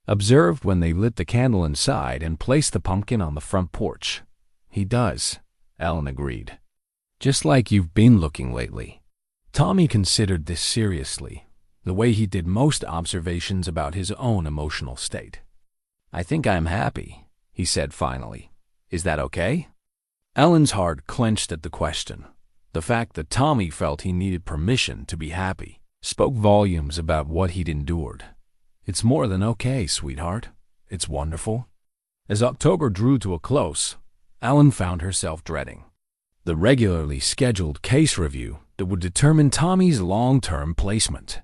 observed when they lit the candle inside and placed the pumpkin on the front porch. "He does," Ellen agreed. "Just like you've been looking lately." Tommy considered this seriously, the way he did most observations about his own emotional state. "I think I'm happy," he said finally. "Is that okay?" Ellen's heart clenched at the question. The fact that Tommy felt he needed permission to be happy spoke volumes about what he'd endured. "It's more than okay, sweetheart. It's wonderful." As October drew to a close, Ellen found herself dreading the regularly scheduled case review that would determine Tommy's long-term placement.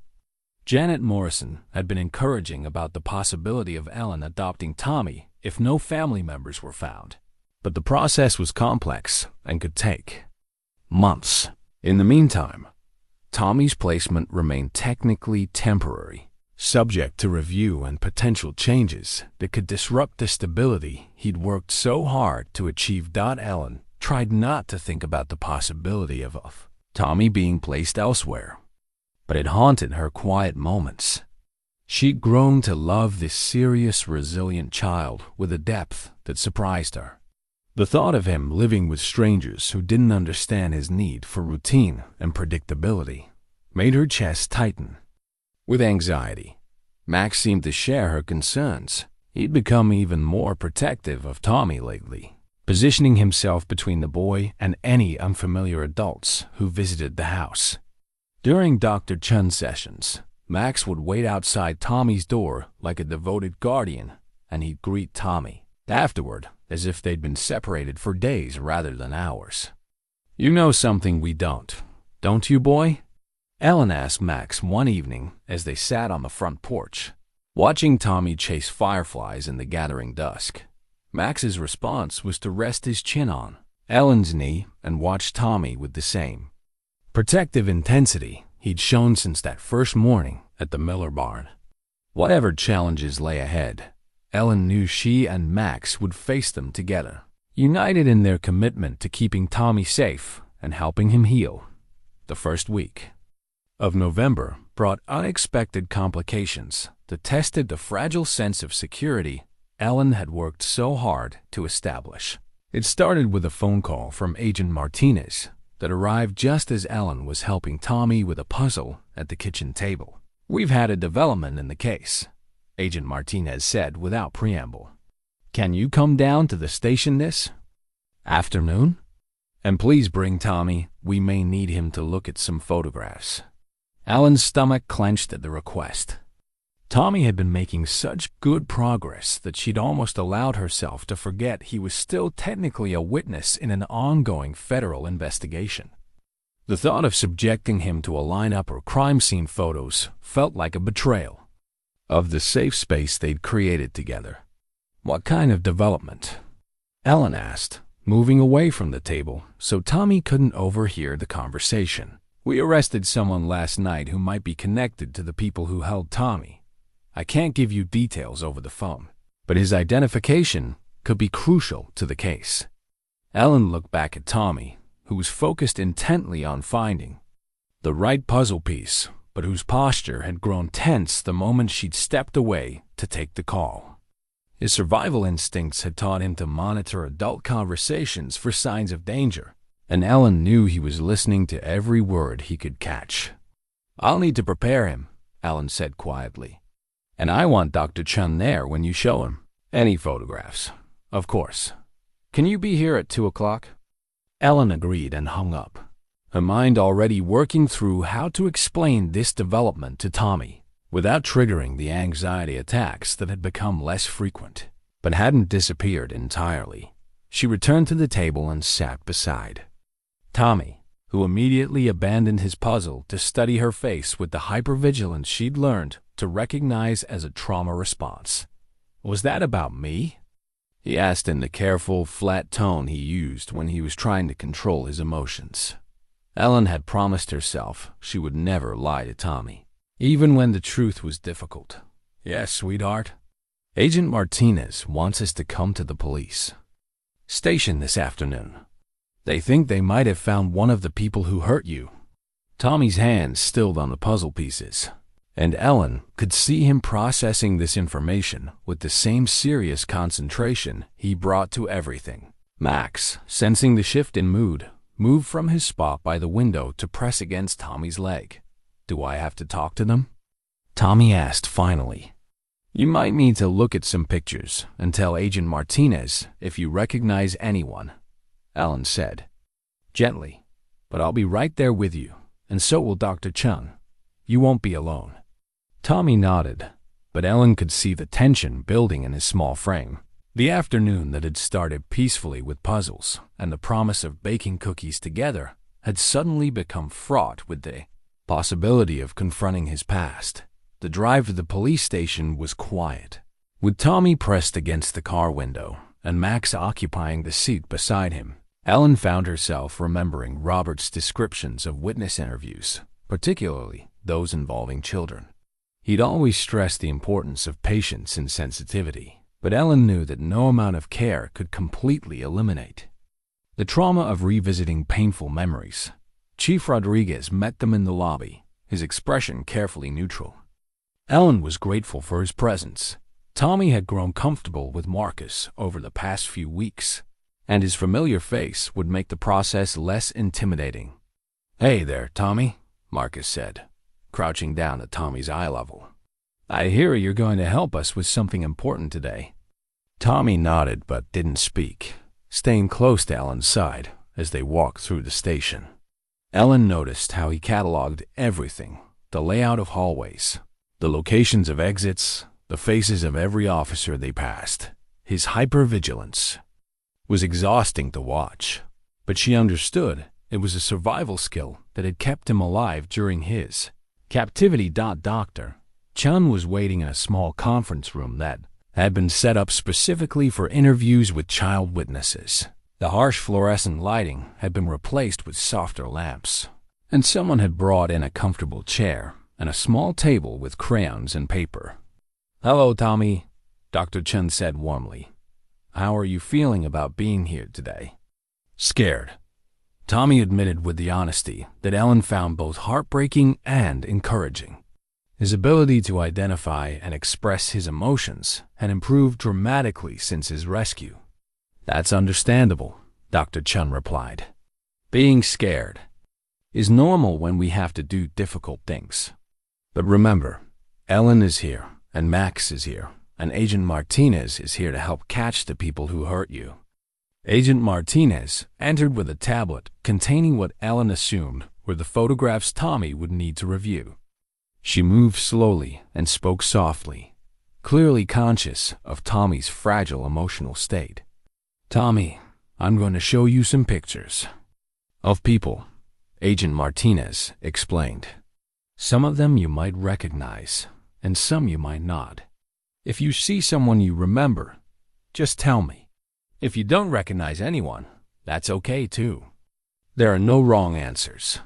Janet Morrison had been encouraging about the possibility of Ellen adopting Tommy if no family members were found. But the process was complex and could take months. In the meantime, Tommy's placement remained technically temporary, subject to review and potential changes that could disrupt the stability he'd worked so hard to achieve. Ellen tried not to think about the possibility of Tommy being placed elsewhere, but it haunted her quiet moments. She'd grown to love this serious, resilient child with a depth that surprised her. The thought of him living with strangers who didn't understand his need for routine and predictability made her chest tighten. With anxiety, Max seemed to share her concerns. He'd become even more protective of Tommy lately, positioning himself between the boy and any unfamiliar adults who visited the house. During Dr. Chun's sessions, Max would wait outside Tommy's door like a devoted guardian, and he'd greet Tommy afterward as if they'd been separated for days rather than hours. "You know something we don't you, boy?" Ellen asked Max one evening as they sat on the front porch, watching Tommy chase fireflies in the gathering dusk. Max's response was to rest his chin on Ellen's knee and watch Tommy with the same protective intensity he'd shown since that first morning at the Miller barn. Whatever challenges lay ahead, Ellen knew she and Max would face them together, united in their commitment to keeping Tommy safe and helping him heal. The first week of November brought unexpected complications that tested the fragile sense of security Ellen had worked so hard to establish. It started with a phone call from Agent Martinez that arrived just as Ellen was helping Tommy with a puzzle at the kitchen table. "We've had a development in the case," Agent Martinez said without preamble. "Can you come down to the station this afternoon? And please bring Tommy. We may need him to look at some photographs." Ellen's stomach clenched at the request. Tommy had been making such good progress that she'd almost allowed herself to forget he was still technically a witness in an ongoing federal investigation. The thought of subjecting him to a lineup or crime scene photos felt like a betrayal of the safe space they'd created together. "What kind of development?" Ellen asked, moving away from the table so Tommy couldn't overhear the conversation. "We arrested someone last night who might be connected to the people who held Tommy. I can't give you details over the phone, but his identification could be crucial to the case." Ellen looked back at Tommy, who was focused intently on finding the right puzzle piece, but whose posture had grown tense the moment she'd stepped away to take the call. His survival instincts had taught him to monitor adult conversations for signs of danger, and Ellen knew he was listening to every word he could catch. "I'll need to prepare him," Ellen said quietly. "And I want Dr. Chun there when you show him. Any photographs, of course. Can you be here at 2 o'clock? Ellen agreed and hung up, her mind already working through how to explain this development to Tommy without triggering the anxiety attacks that had become less frequent, but hadn't disappeared entirely. She returned to the table and sat beside Tommy, who immediately abandoned his puzzle to study her face with the hypervigilance she'd learned to recognize as a trauma response. "Was that about me?" he asked in the careful, flat tone he used when he was trying to control his emotions. Ellen had promised herself she would never lie to Tommy, even when the truth was difficult. "Yes, sweetheart. Agent Martinez wants us to come to the police station this afternoon. They think they might have found one of the people who hurt you." Tommy's hands stilled on the puzzle pieces, and Ellen could see him processing this information with the same serious concentration he brought to everything. Max, sensing the shift in mood, moved from his spot by the window to press against Tommy's leg. "Do I have to talk to them?" Tommy asked finally. "You might need to look at some pictures and tell Agent Martinez if you recognize anyone." Ellen said, gently. But I'll be right there with you, and so will Dr. Chun. You won't be alone. Tommy nodded, but Ellen could see the tension building in his small frame. The afternoon that had started peacefully with puzzles and the promise of baking cookies together had suddenly become fraught with the possibility of confronting his past. The drive to the police station was quiet, with Tommy pressed against the car window and Max occupying the seat beside him. Ellen found herself remembering Robert's descriptions of witness interviews, particularly those involving children. He'd always stressed the importance of patience and sensitivity, but Ellen knew that no amount of care could completely eliminate the trauma of revisiting painful memories. Chief Rodriguez met them in the lobby, his expression carefully neutral. Ellen was grateful for his presence. Tommy had grown comfortable with Marcus over the past few weeks, and his familiar face would make the process less intimidating. "Hey there, Tommy," Marcus said, crouching down at Tommy's eye level. "I hear you're going to help us with something important today." Tommy nodded but didn't speak, staying close to Ellen's side as they walked through the station. Ellen noticed how he cataloged everything: the layout of hallways, the locations of exits, the faces of every officer they passed. His hypervigilance was exhausting to watch, but she understood it was a survival skill that had kept him alive during his captivity. Dr. Chun was waiting in a small conference room that had been set up specifically for interviews with child witnesses. The harsh fluorescent lighting had been replaced with softer lamps, and someone had brought in a comfortable chair and a small table with crayons and paper. "Hello, Tommy," Dr. Chun said warmly. "How are you feeling about being here today?" "Scared," Tommy admitted with the honesty that Ellen found both heartbreaking and encouraging. His ability to identify and express his emotions had improved dramatically since his rescue. "That's understandable," Dr. Chun replied. "Being scared is normal when we have to do difficult things. But remember, Ellen is here, and Max is here, and Agent Martinez is here to help catch the people who hurt you." Agent Martinez entered with a tablet containing what Ellen assumed were the photographs Tommy would need to review. She moved slowly and spoke softly, clearly conscious of Tommy's fragile emotional state. "Tommy, I'm going to show you some pictures of people," Agent Martinez explained. "Some of them you might recognize, and some you might not. If you see someone you remember, just tell me. If you don't recognize anyone, that's okay too. There are no wrong answers."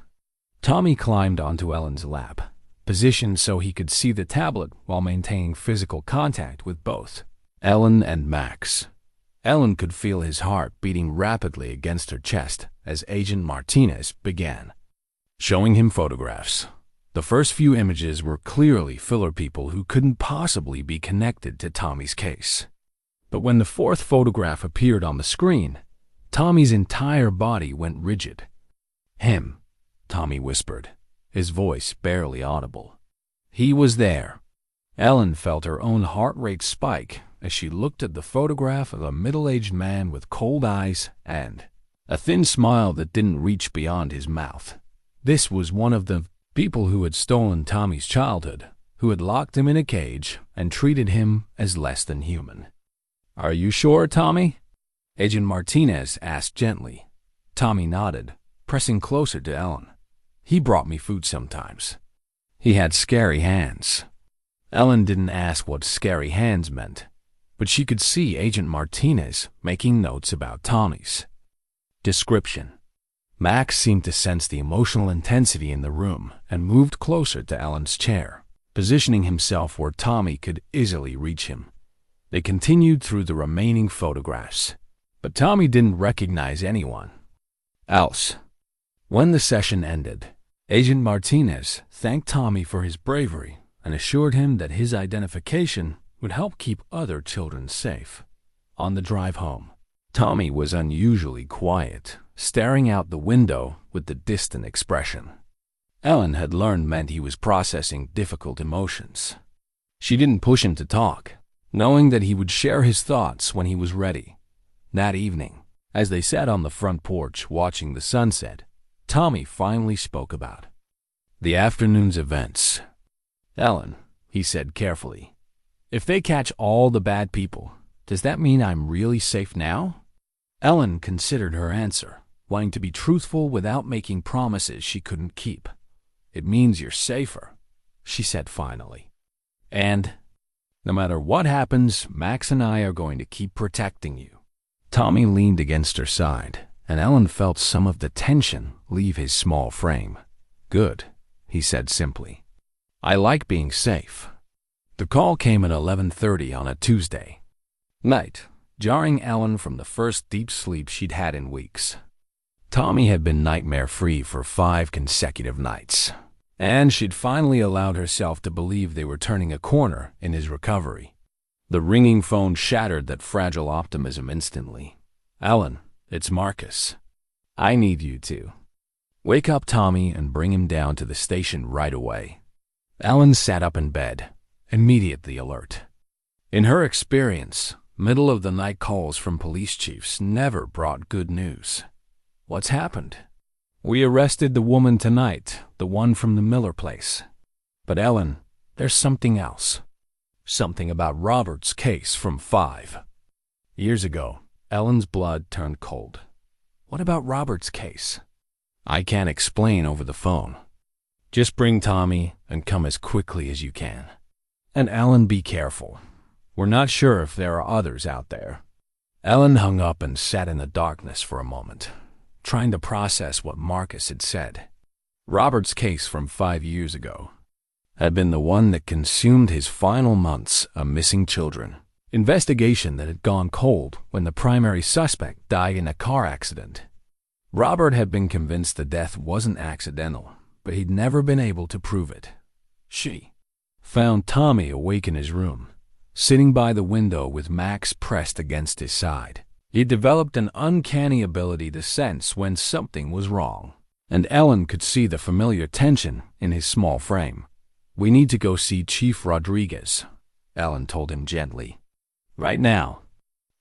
Tommy climbed onto Ellen's lap, positioned so he could see the tablet while maintaining physical contact with both Ellen and Max. Ellen could feel his heart beating rapidly against her chest as Agent Martinez began showing him photographs. The first few images were clearly filler people who couldn't possibly be connected to Tommy's case. But when the fourth photograph appeared on the screen, Tommy's entire body went rigid. "Him," Tommy whispered, his voice barely audible. He was there. Ellen felt her own heart rate spike as she looked at the photograph of a middle-aged man with cold eyes and a thin smile that didn't reach beyond his mouth. This was one of the people who had stolen Tommy's childhood, who had locked him in a cage and treated him as less than human. "Are you sure, Tommy?" Agent Martinez asked gently. Tommy nodded, pressing closer to Ellen. "He brought me food sometimes. He had scary hands." Ellen didn't ask what scary hands meant, but she could see Agent Martinez making notes about Tommy's description. Max seemed to sense the emotional intensity in the room and moved closer to Ellen's chair, positioning himself where Tommy could easily reach him. They continued through the remaining photographs, but Tommy didn't recognize anyone else. When the session ended, Agent Martinez thanked Tommy for his bravery and assured him that his identification would help keep other children safe. On the drive home, Tommy was unusually quiet, staring out the window with a distant expression. Ellen had learned meant he was processing difficult emotions. She didn't push him to talk, knowing that he would share his thoughts when he was ready. That evening, As they sat on the front porch watching the sunset, Tommy finally spoke about the afternoon's events. "Ellen," he said carefully, "if they catch all the bad people, does that mean I'm really safe now?" Ellen considered her answer, wanting to be truthful without making promises she couldn't keep. "It means you're safer," she said finally. "And no matter what happens, Max and I are going to keep protecting you." Tommy leaned against her side, and Ellen felt some of the tension leave his small frame. "Good," he said simply. "I like being safe." The call came at 11:30 on a Tuesday night, jarring Ellen from the first deep sleep she'd had in weeks. Tommy had been nightmare-free for 5 consecutive nights, and she'd finally allowed herself to believe they were turning a corner in his recovery. The ringing phone shattered that fragile optimism instantly. "Ellen, it's Marcus. I need you to wake up Tommy and bring him down to the station right away." Ellen sat up in bed, immediately alert. In her experience, middle-of-the-night calls from police chiefs never brought good news. "What's happened?" "We arrested the woman tonight, the one from the Miller place." "But Ellen, there's something else. Something about Robert's case from 5 years ago." Ellen's blood turned cold. "What about Robert's case?" "I can't explain over the phone. Just bring Tommy and come as quickly as you can. And Ellen, be careful. We're not sure if there are others out there." Ellen hung up and sat in the darkness for a moment, trying to process what Marcus had said. Robert's case from 5 years ago had been the one that consumed his final months of missing children. Investigation that had gone cold when the primary suspect died in a car accident. Robert had been convinced the death wasn't accidental, but he'd never been able to prove it. She found Tommy awake in his room, sitting by the window with Max pressed against his side. He developed an uncanny ability to sense when something was wrong, and Ellen could see the familiar tension in his small frame. "We need to go see Chief Rodriguez," Ellen told him gently. "Right now."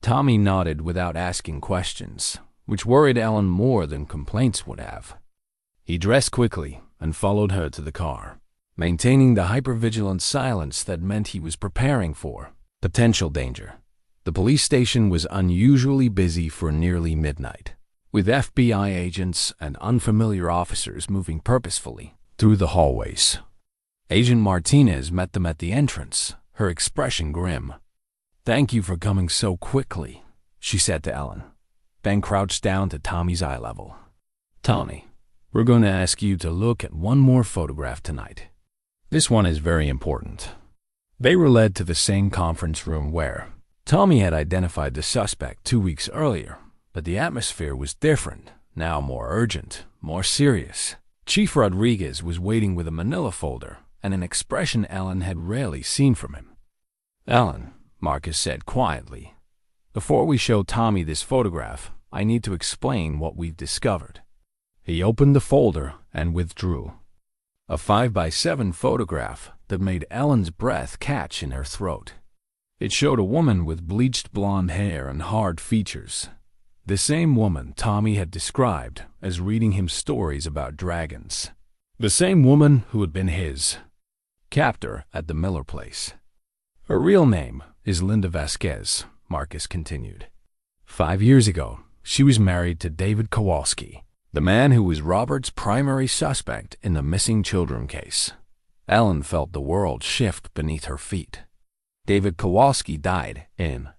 Tommy nodded without asking questions, which worried Ellen more than complaints would have. He dressed quickly and followed her to the car, maintaining the hypervigilant silence that meant he was preparing for potential danger. The police station was unusually busy for nearly midnight, with FBI agents and unfamiliar officers moving purposefully through the hallways. Agent Martinez met them at the entrance, her expression grim. "Thank you for coming so quickly," she said to Ellen, then crouched down to Tommy's eye level. "Tommy, we're going to ask you to look at one more photograph tonight. This one is very important." They were led to the same conference room where Tommy had identified the suspect 2 weeks earlier, but the atmosphere was different, now more urgent, more serious. Chief Rodriguez was waiting with a manila folder and an expression Ellen had rarely seen from him. "Ellen," Marcus said quietly, "before we show Tommy this photograph, I need to explain what we've discovered." He opened the folder and withdrew. A 5x7 photograph that made Ellen's breath catch in her throat. It showed a woman with bleached blonde hair and hard features. The same woman Tommy had described as reading him stories about dragons. The same woman who had been his captor at the Miller place. "Her real name is Linda Vasquez," Marcus continued. 5 years ago, she was married to David Kowalski, the man who was Robert's primary suspect in the missing children case. Ellen felt the world shift beneath her feet. David Kowalski died in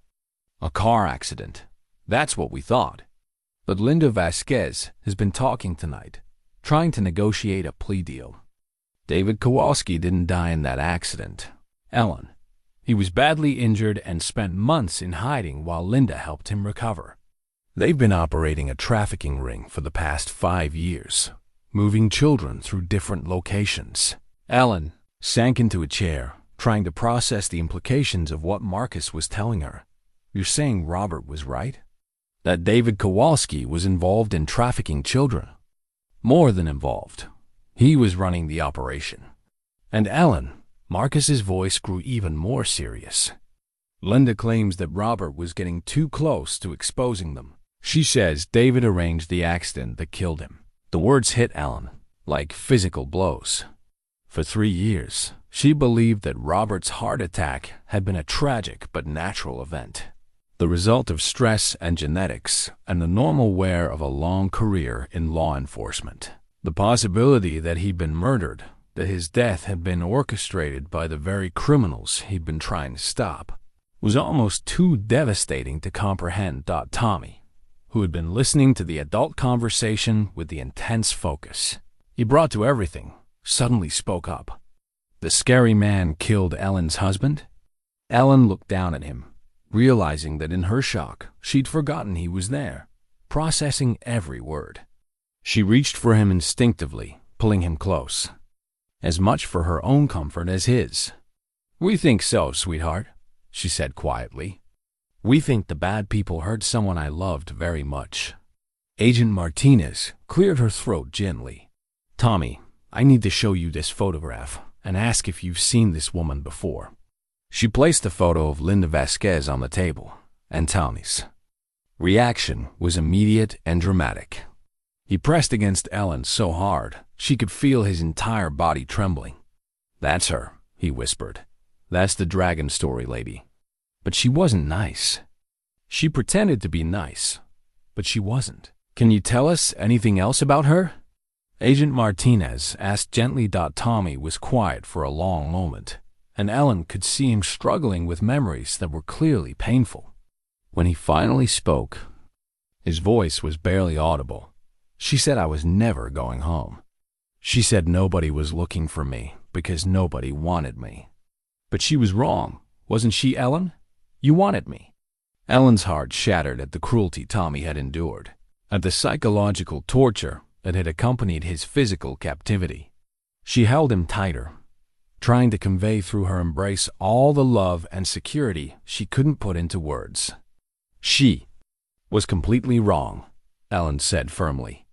a car accident. That's what we thought. But Linda Vasquez has been talking tonight, trying to negotiate a plea deal. David Kowalski didn't die in that accident, Ellen. He was badly injured and spent months in hiding while Linda helped him recover. They've been operating a trafficking ring for the past 5 years, moving children through different locations. Ellen sank into a chair, trying to process the implications of what Marcus was telling her. "You're saying Robert was right? That David Kowalski was involved in trafficking children?" "More than involved. He was running the operation." "And Ellen," Marcus's voice grew even more serious, "Linda claims that Robert was getting too close to exposing them. She says David arranged the accident that killed him. The words hit Ellen like physical blows. For 3 years, she believed that Robert's heart attack had been a tragic but natural event, the result of stress and genetics and the normal wear of a long career in law enforcement. The possibility that he'd been murdered, that his death had been orchestrated by the very criminals he'd been trying to stop, was almost too devastating to comprehend. Tommy, who had been listening to the adult conversation with the intense focus he brought to everything, suddenly spoke up. The scary man killed Ellen's husband? Ellen looked down at him, realizing that in her shock, she'd forgotten he was there, processing every word. She reached for him instinctively, pulling him close, as much for her own comfort as his. "We think so, sweetheart," she said quietly. "We think the bad people hurt someone I loved very much." Agent Martinez cleared her throat gently. "Tommy, I need to show you this photograph and ask if you've seen this woman before." She placed a photo of Linda Vasquez on the table, and Tommy's reaction was immediate and dramatic. He pressed against Ellen so hard she could feel his entire body trembling. "That's her," he whispered. "That's the Dragon Story lady. But she wasn't nice. She pretended to be nice, but she wasn't. Can you tell us anything else about her?" Agent Martinez asked gently. Tommy was quiet for a long moment, and Ellen could see him struggling with memories that were clearly painful. When he finally spoke, his voice was barely audible. "She said I was never going home. She said nobody was looking for me because nobody wanted me. But she was wrong, wasn't she, Ellen? You wanted me." Ellen's heart shattered at the cruelty Tommy had endured, at the psychological torture that had accompanied his physical captivity. She held him tighter, trying to convey through her embrace all the love and security she couldn't put into words. "She was completely wrong," Ellen said firmly.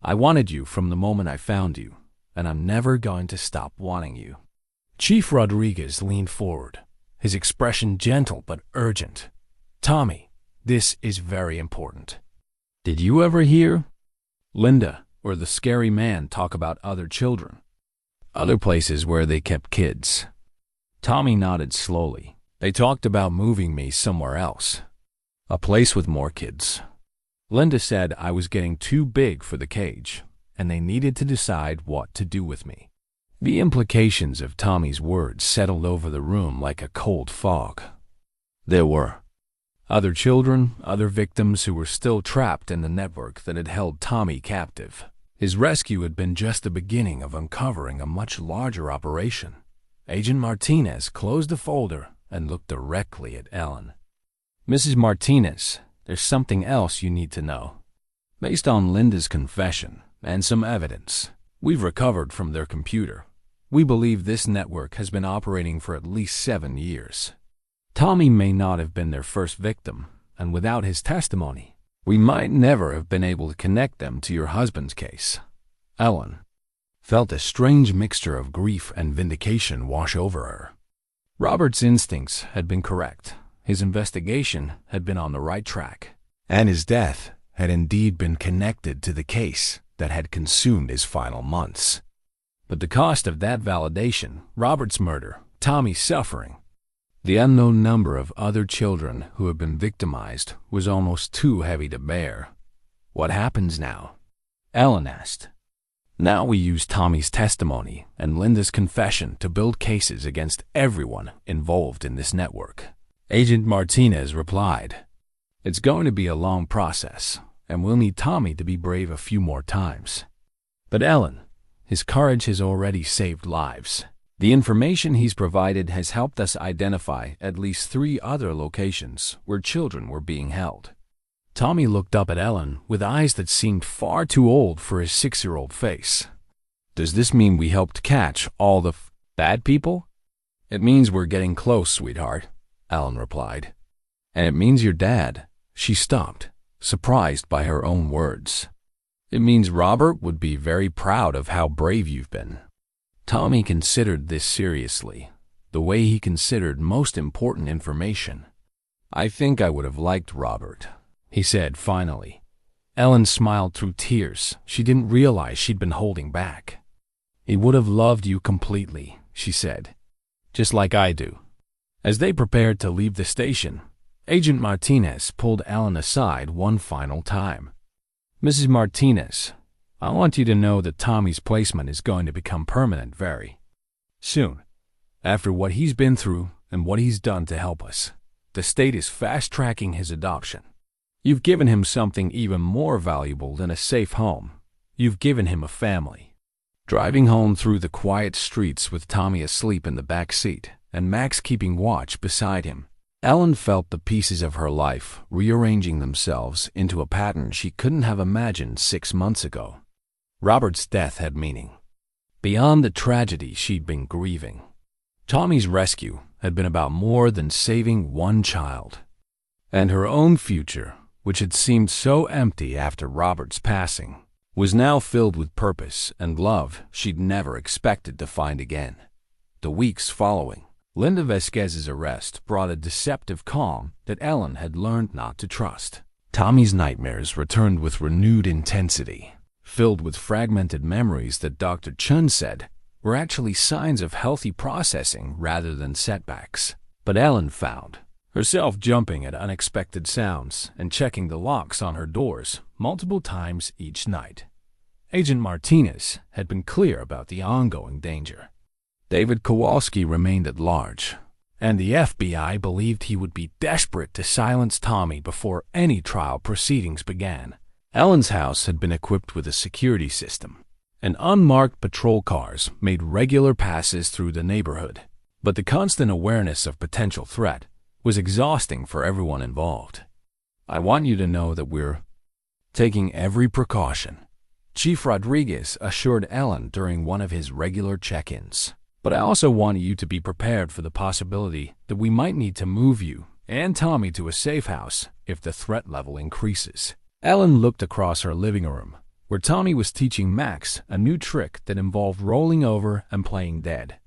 "I wanted you from the moment I found you, and I'm never going to stop wanting you." Chief Rodriguez leaned forward, his expression gentle but urgent. "Tommy, this is very important. Did you ever hear Linda or the scary man talk about other children? Other places where they kept kids?" Tommy nodded slowly. "They talked about moving me somewhere else. A place with more kids. Linda said I was getting too big for the cage, and they needed to decide what to do with me." The implications of Tommy's words settled over the room like a cold fog. There were other children, other victims who were still trapped in the network that had held Tommy captive. His rescue had been just the beginning of uncovering a much larger operation. Agent Martinez closed the folder and looked directly at Ellen. "Mrs. Martinez, there's something else you need to know. Based on Linda's confession and some evidence we've recovered from their computer, we believe this network has been operating for at least 7 years. Tommy may not have been their first victim, and without his testimony, we might never have been able to connect them to your husband's case." Ellen felt a strange mixture of grief and vindication wash over her. Robert's instincts had been correct. His investigation had been on the right track, and his death had indeed been connected to the case that had consumed his final months. But the cost of that validation, Robert's murder, Tommy's suffering, the unknown number of other children who had been victimized was almost too heavy to bear. "What happens now?" Ellen asked. "Now we use Tommy's testimony and Linda's confession to build cases against everyone involved in this network." Agent Martinez replied. "It's going to be a long process, and we'll need Tommy to be brave a few more times. But Ellen, his courage has already saved lives. The information he's provided has helped us identify at least 3 other locations where children were being held." Tommy looked up at Ellen with eyes that seemed far too old for his 6-year-old face. "Does this mean we helped catch all the bad people?" "It means we're getting close, sweetheart," Ellen replied. "And it means your dad." She stopped, surprised by her own words. "It means Robert would be very proud of how brave you've been." Tommy considered this seriously, the way he considered most important information. "I think I would have liked Robert. he said finally. Ellen smiled through tears. She didn't realize she'd been holding back. He would have loved you completely, she said. Just like I do. As they prepared to leave the station, Agent Martinez pulled Ellen aside one final time. Mrs. Martinez, I want you to know that Tommy's placement is going to become permanent very soon. After what he's been through and what he's done to help us, the state is fast-tracking his adoption. You've given him something even more valuable than a safe home. You've given him a family. Driving home through the quiet streets with Tommy asleep in the back seat and Max keeping watch beside him, Ellen felt the pieces of her life rearranging themselves into a pattern she couldn't have imagined 6 months ago. Robert's death had meaning. Beyond the tragedy she'd been grieving, Tommy's rescue had been about more than saving one child. And her own future, which had seemed so empty after Robert's passing, was now filled with purpose and love she'd never expected to find again. The weeks following Linda Vasquez's arrest brought a deceptive calm that Ellen had learned not to trust. Tommy's nightmares returned with renewed intensity, filled with fragmented memories that Dr. Chun said were actually signs of healthy processing rather than setbacks. But Ellen found herself jumping at unexpected sounds and checking the locks on her doors multiple times each night. Agent Martinez had been clear about the ongoing danger. David Kowalski remained at large, and the FBI believed he would be desperate to silence Tommy before any trial proceedings began. Ellen's house had been equipped with a security system, and unmarked patrol cars made regular passes through the neighborhood. But the constant awareness of potential threat was exhausting for everyone involved. I want you to know that we're taking every precaution, Chief Rodriguez assured Ellen during one of his regular check-ins. But I also want you to be prepared for the possibility that we might need to move you and Tommy to a safe house if the threat level increases. Ellen looked across her living room, where Tommy was teaching Max a new trick that involved rolling over and playing dead.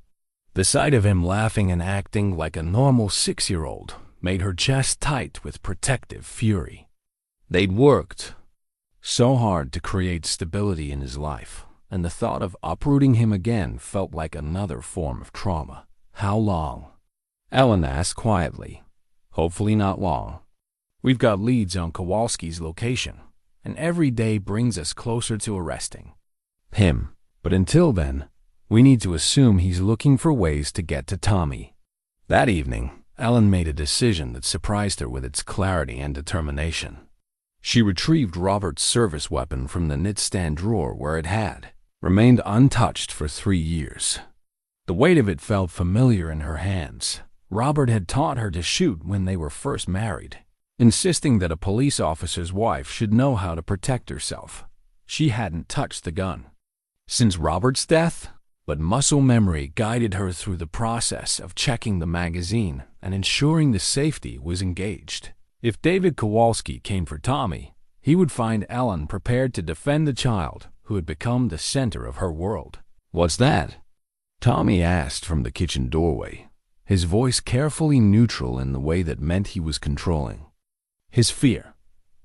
The sight of him laughing and acting like a normal 6-year-old made her chest tight with protective fury. They'd worked so hard to create stability in his life, and the thought of uprooting him again felt like another form of trauma. How long? Ellen asked quietly. Hopefully not long. We've got leads on Kowalski's location, and every day brings us closer to arresting him. But until then, we need to assume he's looking for ways to get to Tommy. That evening, Ellen made a decision that surprised her with its clarity and determination. She retrieved Robert's service weapon from the nightstand drawer where it had remained untouched for 3 years. The weight of it felt familiar in her hands. Robert had taught her to shoot when they were first married, insisting that a police officer's wife should know how to protect herself. She hadn't touched the gun since Robert's death, but muscle memory guided her through the process of checking the magazine and ensuring the safety was engaged. If David Kowalski came for Tommy, he would find Ellen prepared to defend the child who had become the center of her world. "What's that?" Tommy asked from the kitchen doorway, his voice carefully neutral in the way that meant he was controlling his fear.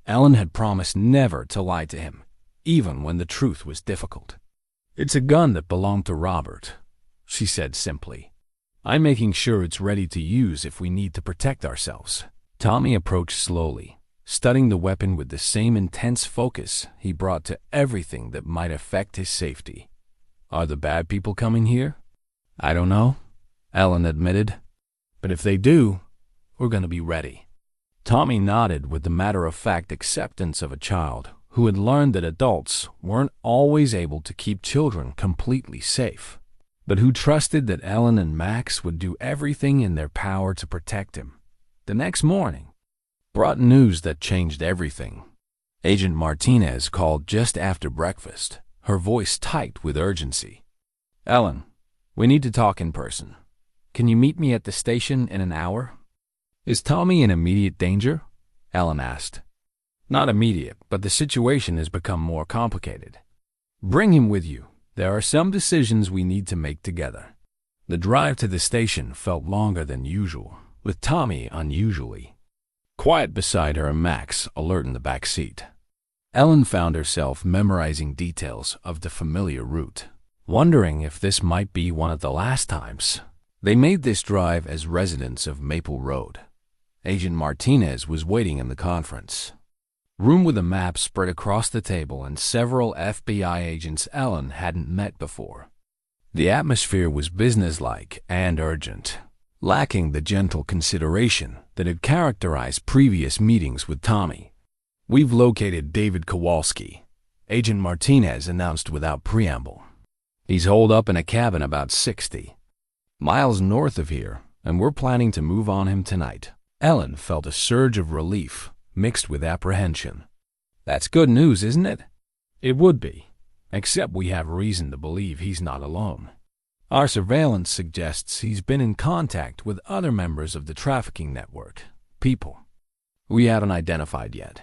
Ellen had promised never to lie to him, even when the truth was difficult. "It's a gun that belonged to Robert," she said simply. "I'm making sure it's ready to use if we need to protect ourselves." Tommy approached slowly, studying the weapon with the same intense focus he brought to everything that might affect his safety. "Are the bad people coming here?" "I don't know," Ellen admitted. "But if they do, we're going to be ready." Tommy nodded with the matter-of-fact acceptance of a child who had learned that adults weren't always able to keep children completely safe, but who trusted that Ellen and Max would do everything in their power to protect him. The next morning brought news that changed everything. Agent Martinez called just after breakfast, her voice tight with urgency. "Ellen, we need to talk in person. Can you meet me at the station in an hour?" "Is Tommy in immediate danger?" Ellen asked. "Not immediate, but the situation has become more complicated." "Bring him with you. There are some decisions we need to make together." The drive to the station felt longer than usual, with Tommy unusually quiet beside her and Max alert in the back seat. Ellen found herself memorizing details of the familiar route, wondering if this might be one of the last times they made this drive as residents of Maple Road. Agent Martinez was waiting in the conference room with a map spread across the table and several FBI agents Ellen hadn't met before. The atmosphere was businesslike and urgent, lacking the gentle consideration that had characterized previous meetings with Tommy. "We've located David Kowalski," Agent Martinez announced without preamble. "He's holed up in a cabin about 60 miles north of here, and we're planning to move on him tonight." Ellen felt a surge of relief mixed with apprehension. "That's good news, isn't it?" "It would be, except we have reason to believe he's not alone. Our surveillance suggests he's been in contact with other members of the trafficking network, people we haven't identified yet.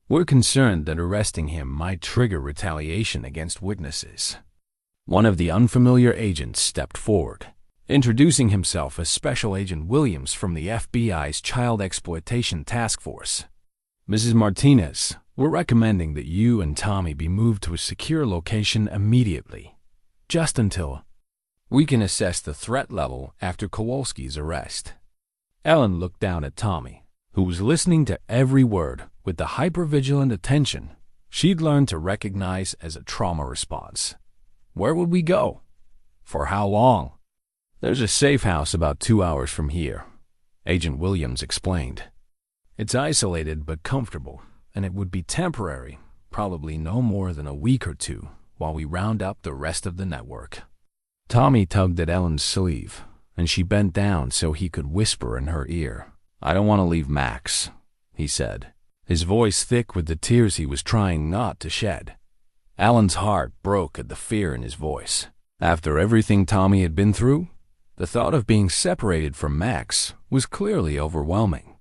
We're concerned that arresting him might trigger retaliation against witnesses." One of the unfamiliar agents stepped forward, introducing himself as Special Agent Williams from the FBI's Child Exploitation Task Force. "Mrs. Martinez, we're recommending that you and Tommy be moved to a secure location immediately, just until we can assess the threat level after Kowalski's arrest." Ellen looked down at Tommy, who was listening to every word with the hypervigilant attention she'd learned to recognize as a trauma response. "Where would we go? For how long?" "There's a safe house about 2 hours from here," Agent Williams explained. "It's isolated but comfortable, and it would be temporary, probably no more than a week or two, while we round up the rest of the network." Tommy tugged at Ellen's sleeve, and she bent down so he could whisper in her ear. "I don't want to leave Max," he said, his voice thick with the tears he was trying not to shed. Ellen's heart broke at the fear in his voice. After everything Tommy had been through, the thought of being separated from Max was clearly overwhelming.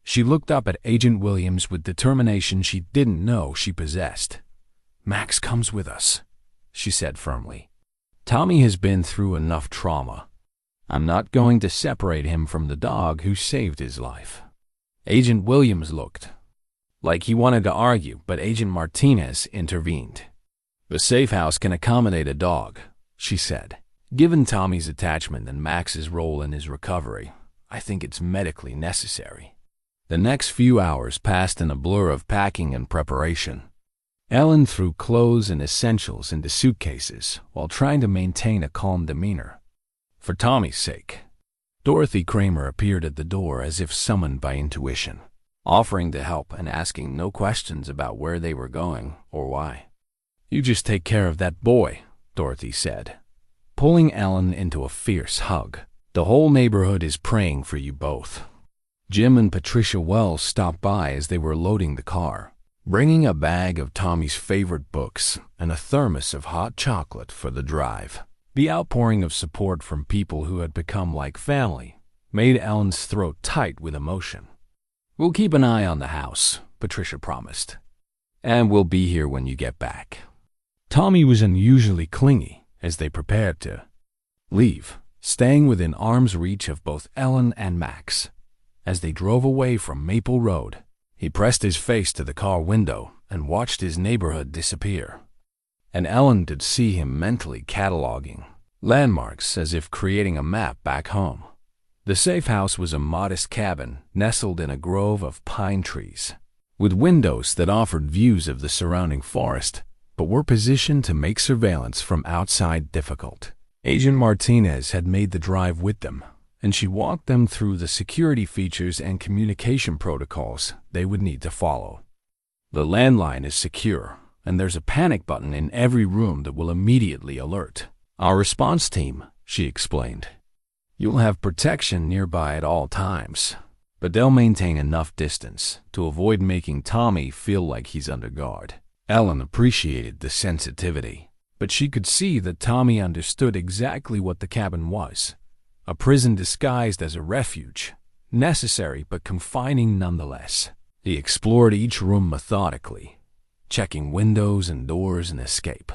She looked up at Agent Williams with determination she didn't know she possessed. "Max comes with us," she said firmly. "Tommy has been through enough trauma. I'm not going to separate him from the dog who saved his life." Agent Williams looked like he wanted to argue, but Agent Martinez intervened. "The safe house can accommodate a dog," she said. "Given Tommy's attachment and Max's role in his recovery, I think it's medically necessary." The next few hours passed in a blur of packing and preparation. Ellen threw clothes and essentials into suitcases while trying to maintain a calm demeanor. For Tommy's sake, Dorothy Kramer appeared at the door as if summoned by intuition, offering to help and asking no questions about where they were going or why. "You just take care of that boy," Dorothy said, pulling Ellen into a fierce hug. "The whole neighborhood is praying for you both." Jim and Patricia Wells stopped by as they were loading the car, bringing a bag of Tommy's favorite books and a thermos of hot chocolate for the drive. The outpouring of support from people who had become like family made Ellen's throat tight with emotion. "We'll keep an eye on the house," Patricia promised, "and we'll be here when you get back." Tommy was unusually clingy as they prepared to leave, staying within arm's reach of both Ellen and Max. As they drove away from Maple Road, he pressed his face to the car window and watched his neighborhood disappear. And Ellen could see him mentally cataloging landmarks as if creating a map back home. The safe house was a modest cabin nestled in a grove of pine trees, with windows that offered views of the surrounding forest, but were positioned to make surveillance from outside difficult. Agent Martinez had made the drive with them, and she walked them through the security features and communication protocols they would need to follow. "The landline is secure, and there's a panic button in every room that will immediately alert our response team," she explained. "You'll have protection nearby at all times, but they'll maintain enough distance to avoid making Tommy feel like he's under guard." Ellen appreciated the sensitivity, but she could see that Tommy understood exactly what the cabin was. A prison disguised as a refuge, necessary but confining nonetheless. He explored each room methodically, checking windows and doors and escape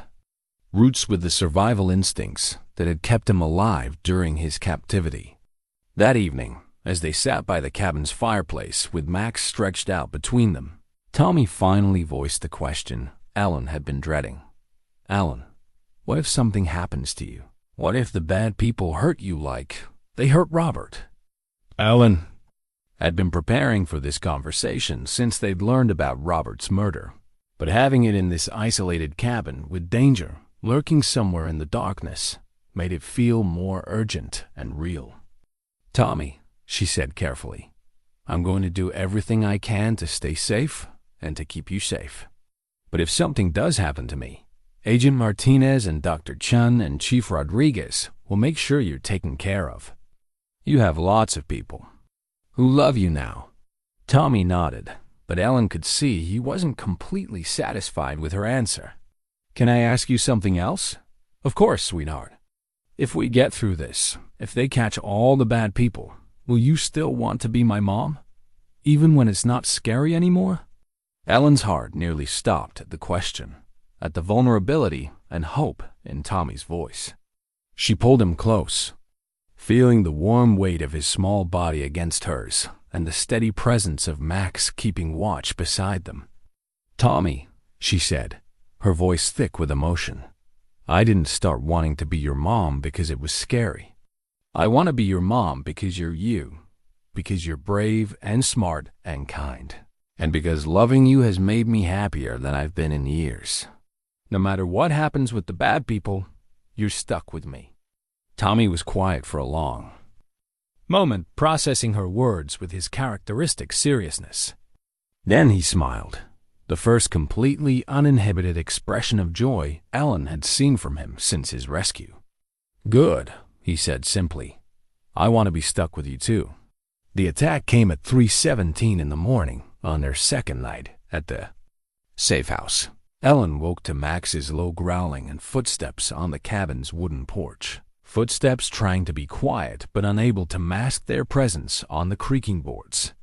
routes with the survival instincts that had kept him alive during his captivity. That evening, As they sat by the cabin's fireplace with Max stretched out between them, Tommy finally voiced the question Ellen had been dreading. "Ellen, what if something happens to you? What if the bad people hurt you like they hurt Robert?" Ellen had been preparing for this conversation since they'd learned about Robert's murder, but having it in this isolated cabin with danger lurking somewhere in the darkness made it feel more urgent and real. "Tommy," she said carefully, "I'm going to do everything I can to stay safe and to keep you safe. But if something does happen to me, Agent Martinez and Dr. Chun and Chief Rodriguez will make sure you're taken care of. You have lots of people who love you now." Tommy nodded, but Ellen could see he wasn't completely satisfied with her answer. "Can I ask you something else?" "Of course, sweetheart." "If we get through this, if they catch all the bad people, will you still want to be my mom? Even when it's not scary anymore?" Ellen's heart nearly stopped at the question, at the vulnerability and hope in Tommy's voice. She pulled him close, feeling the warm weight of his small body against hers and the steady presence of Max keeping watch beside them. "Tommy," she said, her voice thick with emotion, "I didn't start wanting to be your mom because it was scary. I want to be your mom because you're you, because you're brave and smart and kind, and because loving you has made me happier than I've been in years. No matter what happens with the bad people, you're stuck with me." Tommy was quiet for a long moment, processing her words with his characteristic seriousness. Then he smiled, the first completely uninhibited expression of joy Ellen had seen from him since his rescue. "Good," he said simply. "I want to be stuck with you too." The attack came at 3:17 in the morning on their second night at the safe house. Ellen woke to Max's low growling and footsteps on the cabin's wooden porch. Footsteps trying to be quiet but unable to mask their presence on the creaking boards.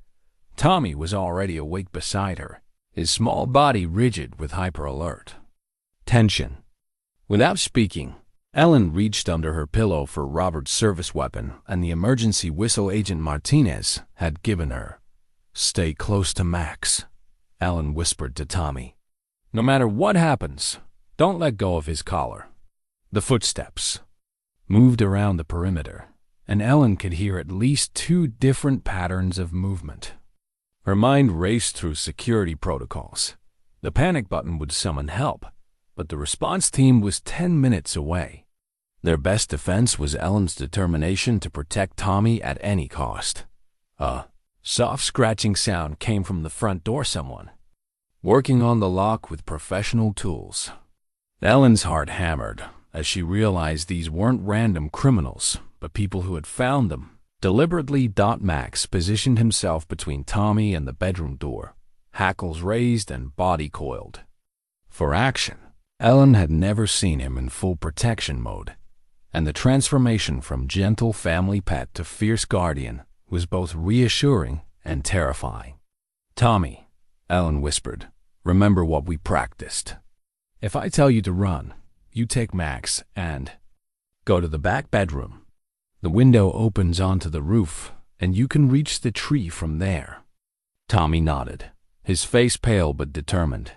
Tommy was already awake beside her, his small body rigid with hyper-alert tension. Without speaking, Ellen reached under her pillow for Robert's service weapon and the emergency whistle Agent Martinez had given her. "Stay close to Max," Ellen whispered to Tommy. "No matter what happens, don't let go of his collar." The footsteps moved around the perimeter, and Ellen could hear at least 2 different patterns of movement. Her mind raced through security protocols. The panic button would summon help, but the response team was 10 minutes away. Their best defense was Ellen's determination to protect Tommy at any cost. A soft scratching sound came from the front door. Someone working on the lock with professional tools. Ellen's heart hammered as she realized these weren't random criminals, but people who had found them. Deliberately, Max positioned himself between Tommy and the bedroom door, hackles raised and body coiled for action. Ellen had never seen him in full protection mode, and the transformation from gentle family pet to fierce guardian was both reassuring and terrifying. "Tommy," Ellen whispered, "remember what we practiced. If I tell you to run, you take Max and go to the back bedroom. The window opens onto the roof, and you can reach the tree from there." Tommy nodded, his face pale but determined.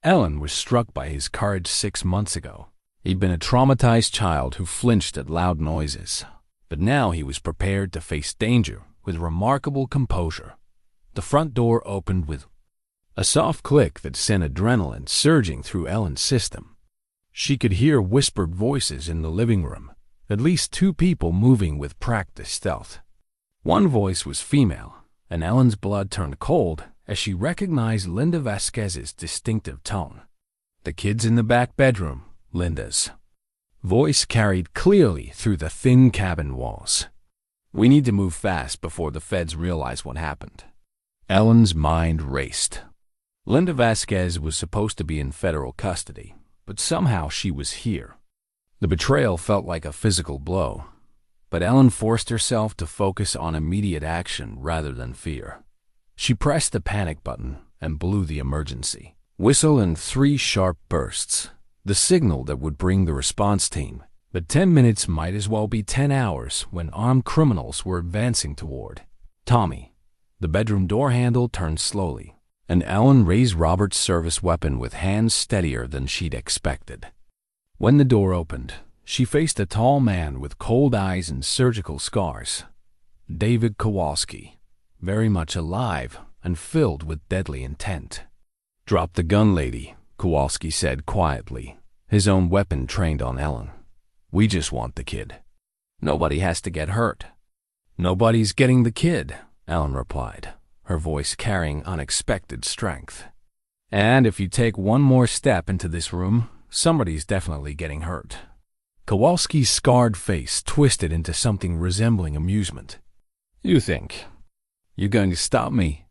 Ellen was struck by his courage 6 months ago. He'd been a traumatized child who flinched at loud noises, but now he was prepared to face danger with remarkable composure. The front door opened with a soft click that sent adrenaline surging through Ellen's system. She could hear whispered voices in the living room, at least 2 people moving with practiced stealth. One voice was female, and Ellen's blood turned cold as she recognized Linda Vasquez's distinctive tone. "The kid's in the back bedroom," Linda's voice carried clearly through the thin cabin walls. "We need to move fast before the feds realize what happened." Ellen's mind raced. Linda Vasquez was supposed to be in federal custody, but somehow she was here. The betrayal felt like a physical blow, but Ellen forced herself to focus on immediate action rather than fear. She pressed the panic button and blew the emergency whistle in 3 sharp bursts, the signal that would bring the response team. But 10 minutes might as well be 10 hours when armed criminals were advancing toward Tommy. The bedroom door handle turned slowly, and Ellen raised Robert's service weapon with hands steadier than she'd expected. When the door opened, she faced a tall man with cold eyes and surgical scars. David Kowalski, very much alive and filled with deadly intent. "Drop the gun, lady," Kowalski said quietly, his own weapon trained on Ellen. "We just want the kid. Nobody has to get hurt." "Nobody's getting the kid," Ellen replied, her voice carrying unexpected strength. "And if you take one more step into this room, somebody's definitely getting hurt." Kowalski's scarred face twisted into something resembling amusement. "You think you're going to stop me?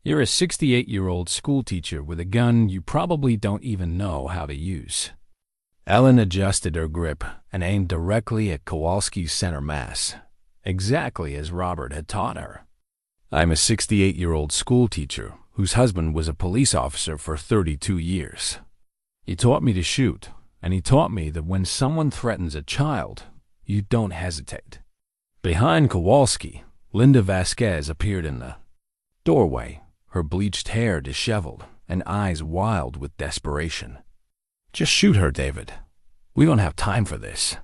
You're a 68-year-old schoolteacher with a gun you probably don't even know how to use." Ellen adjusted her grip and aimed directly at Kowalski's center mass, exactly as Robert had taught her. "I'm a 68-year-old schoolteacher whose husband was a police officer for 32 years. He taught me to shoot, and he taught me that when someone threatens a child, you don't hesitate." Behind Kowalski, Linda Vasquez appeared in the doorway, her bleached hair disheveled and eyes wild with desperation. "Just shoot her, David. We don't have time for this."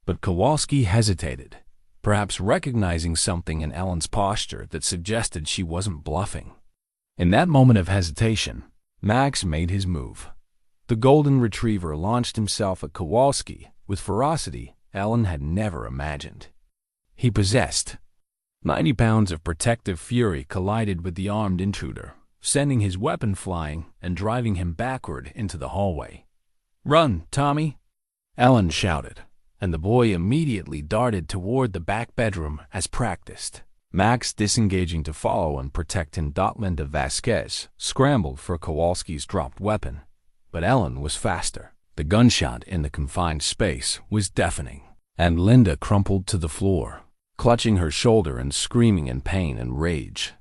But Kowalski hesitated, perhaps recognizing something in Ellen's posture that suggested she wasn't bluffing. In that moment of hesitation, Max made his move. The golden retriever launched himself at Kowalski with ferocity Ellen had never imagined. He possessed 90 pounds of protective fury collided with the armed intruder, sending his weapon flying and driving him backward into the hallway. "Run, Tommy!" Ellen shouted, and the boy immediately darted toward the back bedroom as practiced. Max, disengaging to follow and protect him. Linda Vasquez scrambled for Kowalski's dropped weapon, but Ellen was faster. The gunshot in the confined space was deafening, and Linda crumpled to the floor, clutching her shoulder and screaming in pain and rage.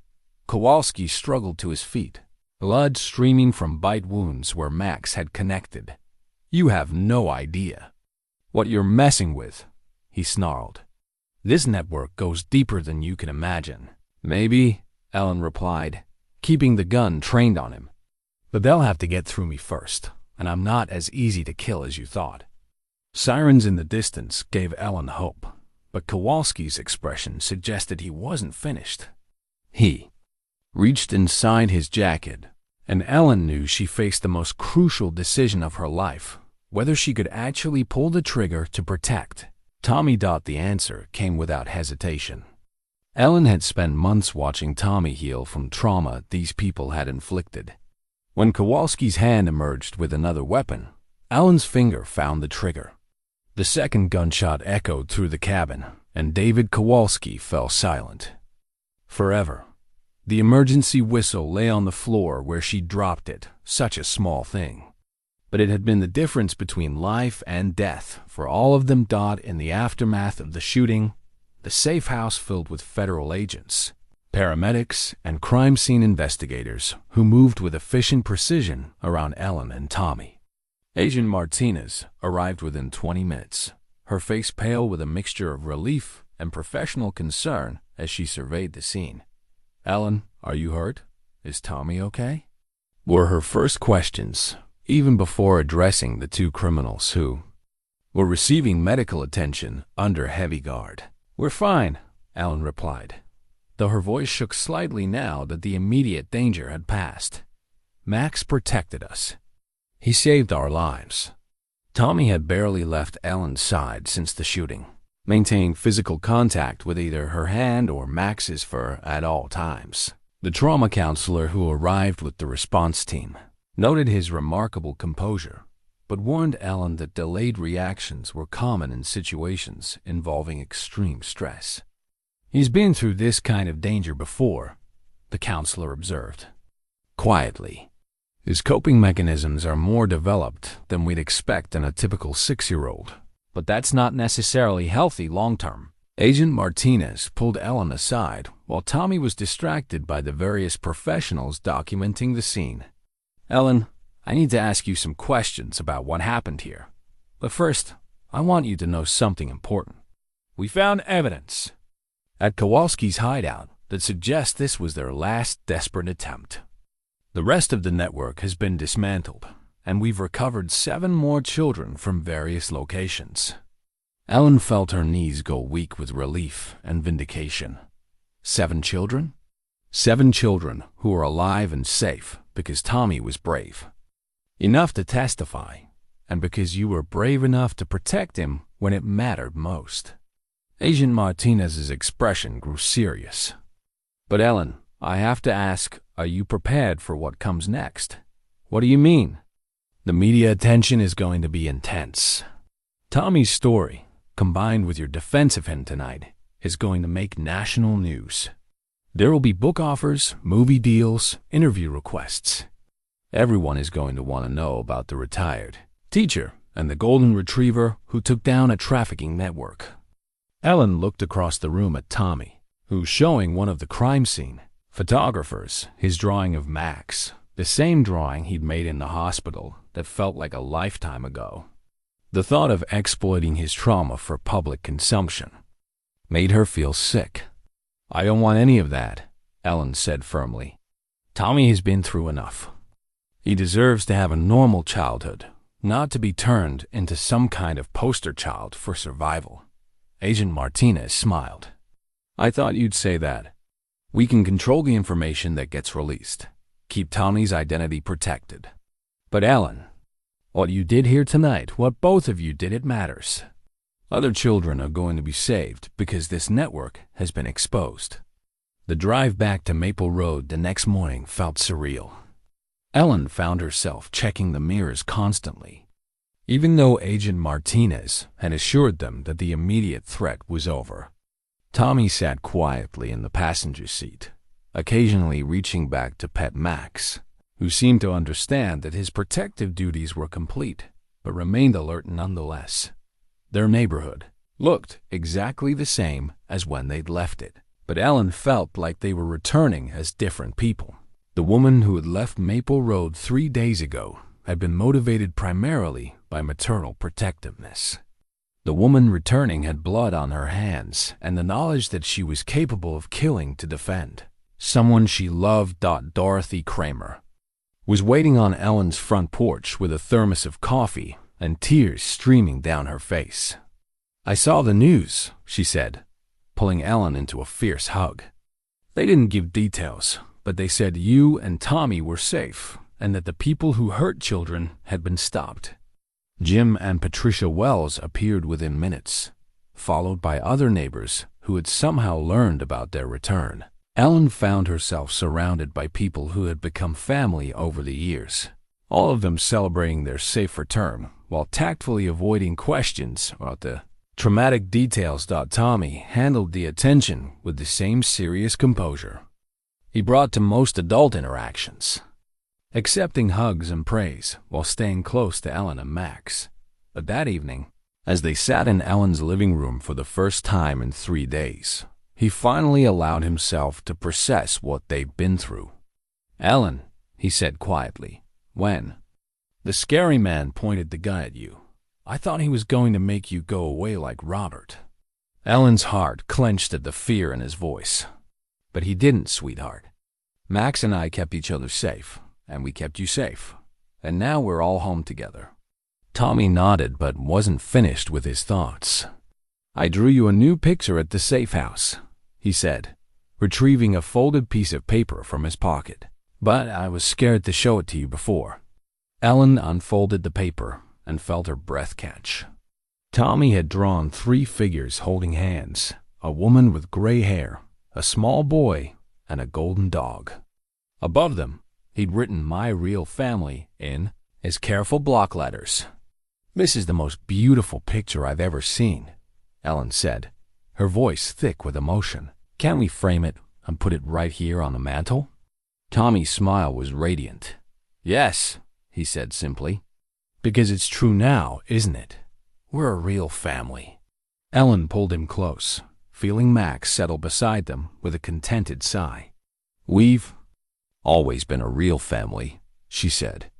Kowalski struggled to his feet, blood streaming from bite wounds where Max had connected. "You have no idea what you're messing with," he snarled. "This network goes deeper than you can imagine." "Maybe," Ellen replied, keeping the gun trained on him. "But they'll have to get through me first, and I'm not as easy to kill as you thought." Sirens in the distance gave Ellen hope, but Kowalski's expression suggested he wasn't finished. He reached inside his jacket, and Ellen knew she faced the most crucial decision of her life, whether she could actually pull the trigger to protect Tommy. The answer came without hesitation. Ellen had spent months watching Tommy heal from trauma these people had inflicted. When Kowalski's hand emerged with another weapon, Ellen's finger found the trigger. The second gunshot echoed through the cabin, and David Kowalski fell silent. Forever. The emergency whistle lay on the floor where she dropped it, such a small thing. But it had been the difference between life and death for all of them. In the aftermath of the shooting, the safe house filled with federal agents, paramedics, and crime scene investigators who moved with efficient precision around Ellen and Tommy. Agent Martinez arrived within 20 minutes, her face pale with a mixture of relief and professional concern as she surveyed the scene. "Ellen, are you hurt? Is Tommy okay?" were her first questions, even before addressing the two criminals who were receiving medical attention under heavy guard. "We're fine," Ellen replied, though her voice shook slightly now that the immediate danger had passed. "Max protected us. He saved our lives." Tommy had barely left Ellen's side since the shooting, maintaining physical contact with either her hand or Max's fur at all times. The trauma counselor who arrived with the response team noted his remarkable composure, but warned Ellen that delayed reactions were common in situations involving extreme stress. "He's been through this kind of danger before," the counselor observed quietly. "His coping mechanisms are more developed than we'd expect in a typical 6-year-old, but that's not necessarily healthy long-term." Agent Martinez pulled Ellen aside while Tommy was distracted by the various professionals documenting the scene. "Ellen, I need to ask you some questions about what happened here. But first, I want you to know something important. We found evidence at Kowalski's hideout that suggest this was their last desperate attempt. The rest of the network has been dismantled, and we've recovered 7 more children from various locations. Ellen felt her knees go weak with relief and vindication. 7 children? 7 children who are alive and safe because Tommy was brave enough to testify, and because you were brave enough to protect him when it mattered most. Agent Martinez's expression grew serious. But Ellen, I have to ask, are you prepared for what comes next? What do you mean? The media attention is going to be intense. Tommy's story, combined with your defense of him tonight, is going to make national news. There will be book offers, movie deals, interview requests. Everyone is going to want to know about the retired teacher and the golden retriever who took down a trafficking network. Ellen looked across the room at Tommy, who was showing one of the crime scene photographers his drawing of Max, the same drawing he'd made in the hospital that felt like a lifetime ago. The thought of exploiting his trauma for public consumption made her feel sick. I don't want any of that, Ellen said firmly. Tommy has been through enough. He deserves to have a normal childhood, not to be turned into some kind of poster child for survival. Agent Martinez smiled. I thought you'd say that. We can control the information that gets released, keep Tommy's identity protected. But Ellen, what you did here tonight, what both of you did, it matters. Other children are going to be saved because this network has been exposed. The drive back to Maple Road the next morning felt surreal. Ellen found herself checking the mirrors constantly. Even though Agent Martinez had assured them that the immediate threat was over, Tommy sat quietly in the passenger seat, occasionally reaching back to pet Max, who seemed to understand that his protective duties were complete, but remained alert nonetheless. Their neighborhood looked exactly the same as when they'd left it, but Ellen felt like they were returning as different people. The woman who had left Maple Road 3 days ago had been motivated primarily by maternal protectiveness. The woman returning had blood on her hands and the knowledge that she was capable of killing to defend. Someone she loved. Dorothy Kramer was waiting on Ellen's front porch with a thermos of coffee and tears streaming down her face. I saw the news, she said, pulling Ellen into a fierce hug. They didn't give details, but they said you and Tommy were safe and that the people who hurt children had been stopped. Jim and Patricia Wells appeared within minutes, followed by other neighbors who had somehow learned about their return. Ellen found herself surrounded by people who had become family over the years, all of them celebrating their safe return while tactfully avoiding questions about the traumatic details. Tommy handled the attention with the same serious composure he brought to most adult interactions, accepting hugs and praise while staying close to Ellen and Max. But that evening, as they sat in Ellen's living room for the first time in 3 days, he finally allowed himself to process what they'd been through. Ellen, he said quietly, when the scary man pointed the gun at you, I thought he was going to make you go away like Robert. Ellen's heart clenched at the fear in his voice. But he didn't, sweetheart. Max and I kept each other safe, and we kept you safe. And now we're all home together. Tommy nodded but wasn't finished with his thoughts. I drew you a new picture at the safe house, he said, retrieving a folded piece of paper from his pocket. But I was scared to show it to you before. Ellen unfolded the paper and felt her breath catch. Tommy had drawn 3 figures holding hands, a woman with gray hair, a small boy, and a golden dog. Above them, he'd written "My Real Family" in his careful block letters. This is the most beautiful picture I've ever seen, Ellen said, her voice thick with emotion. Can't we frame it and put it right here on the mantel? Tommy's smile was radiant. Yes, he said simply. Because it's true now, isn't it? We're a real family. Ellen pulled him close, feeling Max settle beside them with a contented sigh. We've always been a real family, she said.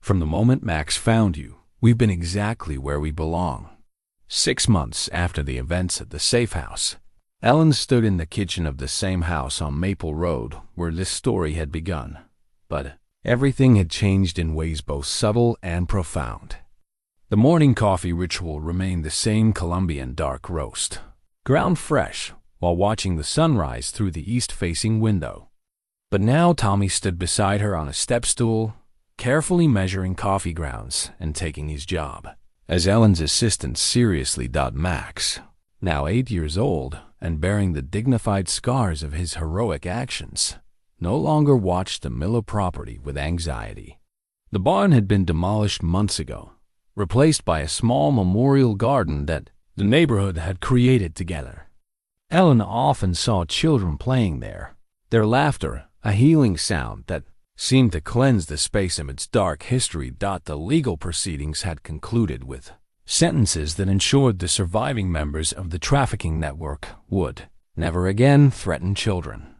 From the moment Max found you, we've been exactly where we belong. 6 months after the events at the safe house, Ellen stood in the kitchen of the same house on Maple Road where this story had begun. But everything had changed in ways both subtle and profound. The morning coffee ritual remained the same: Colombian dark roast, ground fresh, while watching the sunrise through the east-facing window. But now Tommy stood beside her on a step stool, carefully measuring coffee grounds and taking his job as Ellen's assistant seriously. Max, now 8 years old and bearing the dignified scars of his heroic actions, no longer watched the Miller property with anxiety. The barn had been demolished months ago, replaced by a small memorial garden that the neighborhood had created together. Ellen often saw children playing there, their laughter a healing sound that seemed to cleanse the space amidst dark history. The legal proceedings had concluded with sentences that ensured the surviving members of the trafficking network would never again threaten children.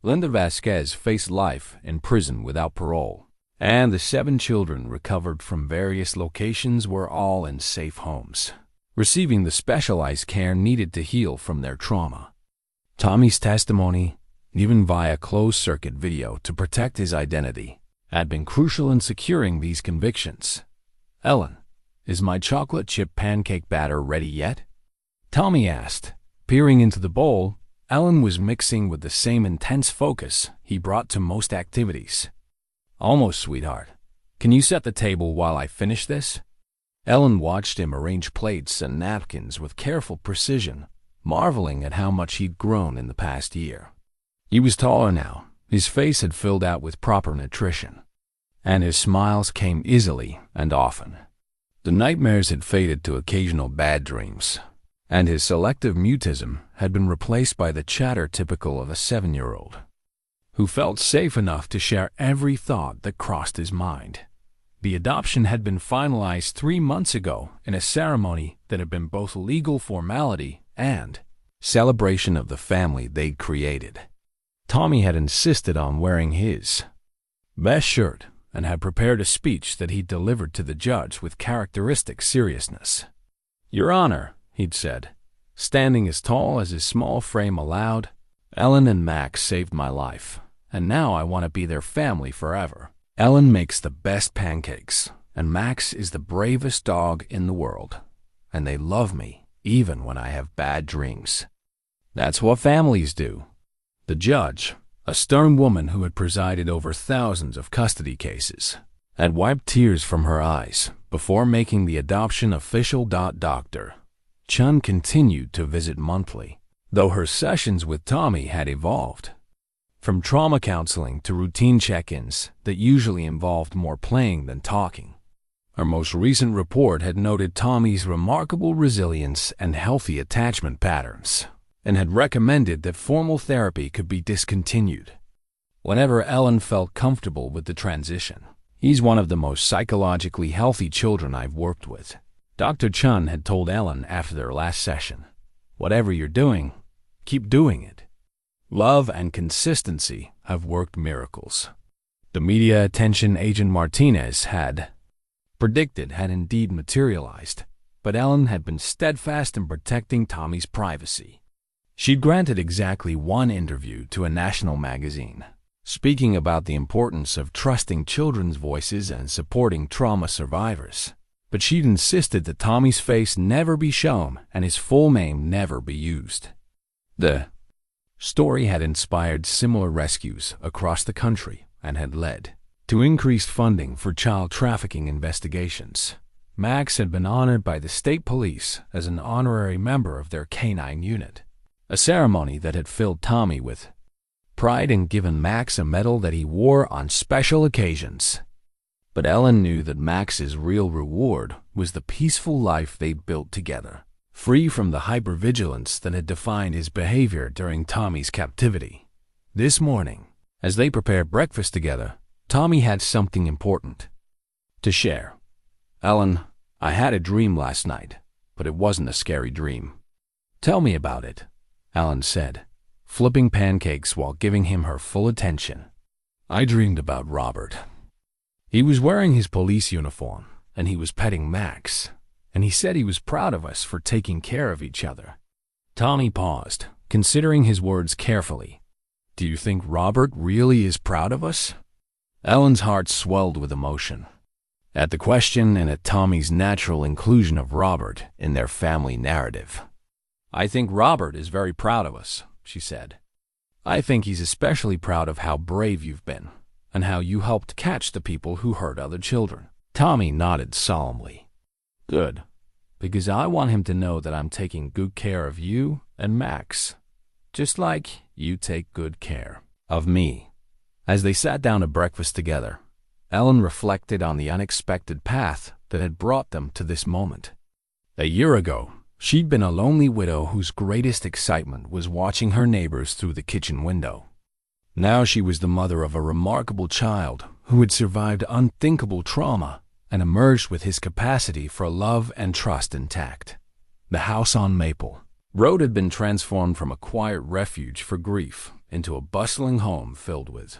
Linda Vasquez faced life in prison without parole, and the 7 children recovered from various locations were all in safe homes, receiving the specialized care needed to heal from their trauma. Tommy's testimony, even via closed-circuit video to protect his identity, had been crucial in securing these convictions. "Ellen, is my chocolate chip pancake batter ready yet?" Tommy asked. Peering into the bowl, Ellen was mixing with the same intense focus he brought to most activities. "Almost, sweetheart. Can you set the table while I finish this?" Ellen watched him arrange plates and napkins with careful precision, marveling at how much he'd grown in the past year. He was taller now, his face had filled out with proper nutrition, and his smiles came easily and often. The nightmares had faded to occasional bad dreams, and his selective mutism had been replaced by the chatter typical of a 7-year-old, who felt safe enough to share every thought that crossed his mind. The adoption had been finalized 3 months ago in a ceremony that had been both legal formality and celebration of the family they'd created. Tommy had insisted on wearing his best shirt and had prepared a speech that he delivered to the judge with characteristic seriousness. "Your Honor," he'd said, standing as tall as his small frame allowed, "Ellen and Max saved my life, and now I want to be their family forever. Ellen makes the best pancakes, and Max is the bravest dog in the world, and they love me even when I have bad dreams. That's what families do." The judge, a stern woman who had presided over thousands of custody cases, had wiped tears from her eyes before making the adoption official. Dr. Chun continued to visit monthly, though her sessions with Tommy had evolved from trauma counseling to routine check-ins that usually involved more playing than talking. Her most recent report had noted Tommy's remarkable resilience and healthy attachment patterns, and had recommended that formal therapy could be discontinued whenever Ellen felt comfortable with the transition. "He's one of the most psychologically healthy children I've worked with," Dr. Chun had told Ellen after their last session. "Whatever you're doing, keep doing it. Love and consistency have worked miracles." The media attention Agent Martinez had predicted had indeed materialized, but Ellen had been steadfast in protecting Tommy's privacy. She'd granted exactly 1 interview to a national magazine, speaking about the importance of trusting children's voices and supporting trauma survivors. But she'd insisted that Tommy's face never be shown and his full name never be used. The story had inspired similar rescues across the country and had led to increased funding for child trafficking investigations. Max had been honored by the state police as an honorary member of their canine unit, a ceremony that had filled Tommy with pride and given Max a medal that he wore on special occasions. But Ellen knew that Max's real reward was the peaceful life they'd built together, free from the hypervigilance that had defined his behavior during Tommy's captivity. This morning, as they prepared breakfast together, Tommy had something important to share. "Ellen, I had a dream last night, but it wasn't a scary dream." "Tell me about it," Ellen said, flipping pancakes while giving him her full attention. "I dreamed about Robert. He was wearing his police uniform, and he was petting Max, and he said he was proud of us for taking care of each other." Tommy paused, considering his words carefully. "Do you think Robert really is proud of us?" Ellen's heart swelled with emotion at the question and at Tommy's natural inclusion of Robert in their family narrative. "I think Robert is very proud of us," she said. "I think he's especially proud of how brave you've been and how you helped catch the people who hurt other children." Tommy nodded solemnly. "Good, because I want him to know that I'm taking good care of you and Max, just like you take good care of me." As they sat down to breakfast together, Ellen reflected on the unexpected path that had brought them to this moment. A year ago, she'd been a lonely widow whose greatest excitement was watching her neighbors through the kitchen window. Now she was the mother of a remarkable child who had survived unthinkable trauma and emerged with his capacity for love and trust intact. The house on Maple Road had been transformed from a quiet refuge for grief into a bustling home filled with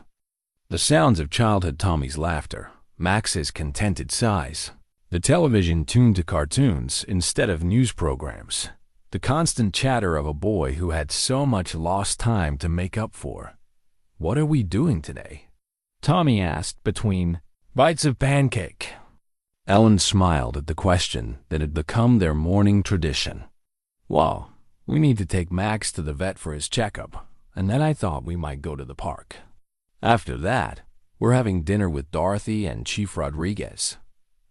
the sounds of childhood Tommy's laughter, Max's contented sighs, the television tuned to cartoons instead of news programs, the constant chatter of a boy who had so much lost time to make up for. "What are we doing today?" Tommy asked between bites of pancake. Ellen smiled at the question that had become their morning tradition. "Well, we need to take Max to the vet for his checkup, and then I thought we might go to the park. After that, we're having dinner with Dorothy and Chief Rodriguez.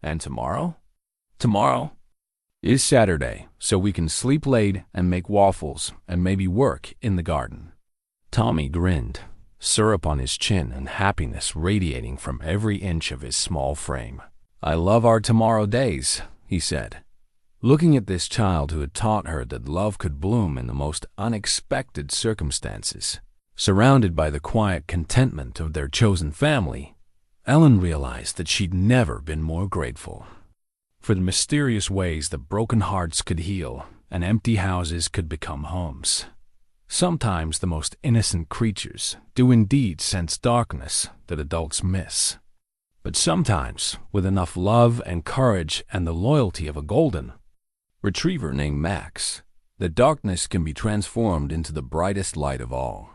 And tomorrow? Tomorrow is Saturday, so we can sleep late and make waffles and maybe work in the garden." Tommy grinned, syrup on his chin and happiness radiating from every inch of his small frame. "I love our tomorrow days," he said, looking at this child who had taught her that love could bloom in the most unexpected circumstances. Surrounded by the quiet contentment of their chosen family, Ellen realized that she'd never been more grateful for the mysterious ways that broken hearts could heal and empty houses could become homes. Sometimes the most innocent creatures do indeed sense darkness that adults miss. But sometimes, with enough love and courage and the loyalty of a golden retriever named Max, the darkness can be transformed into the brightest light of all.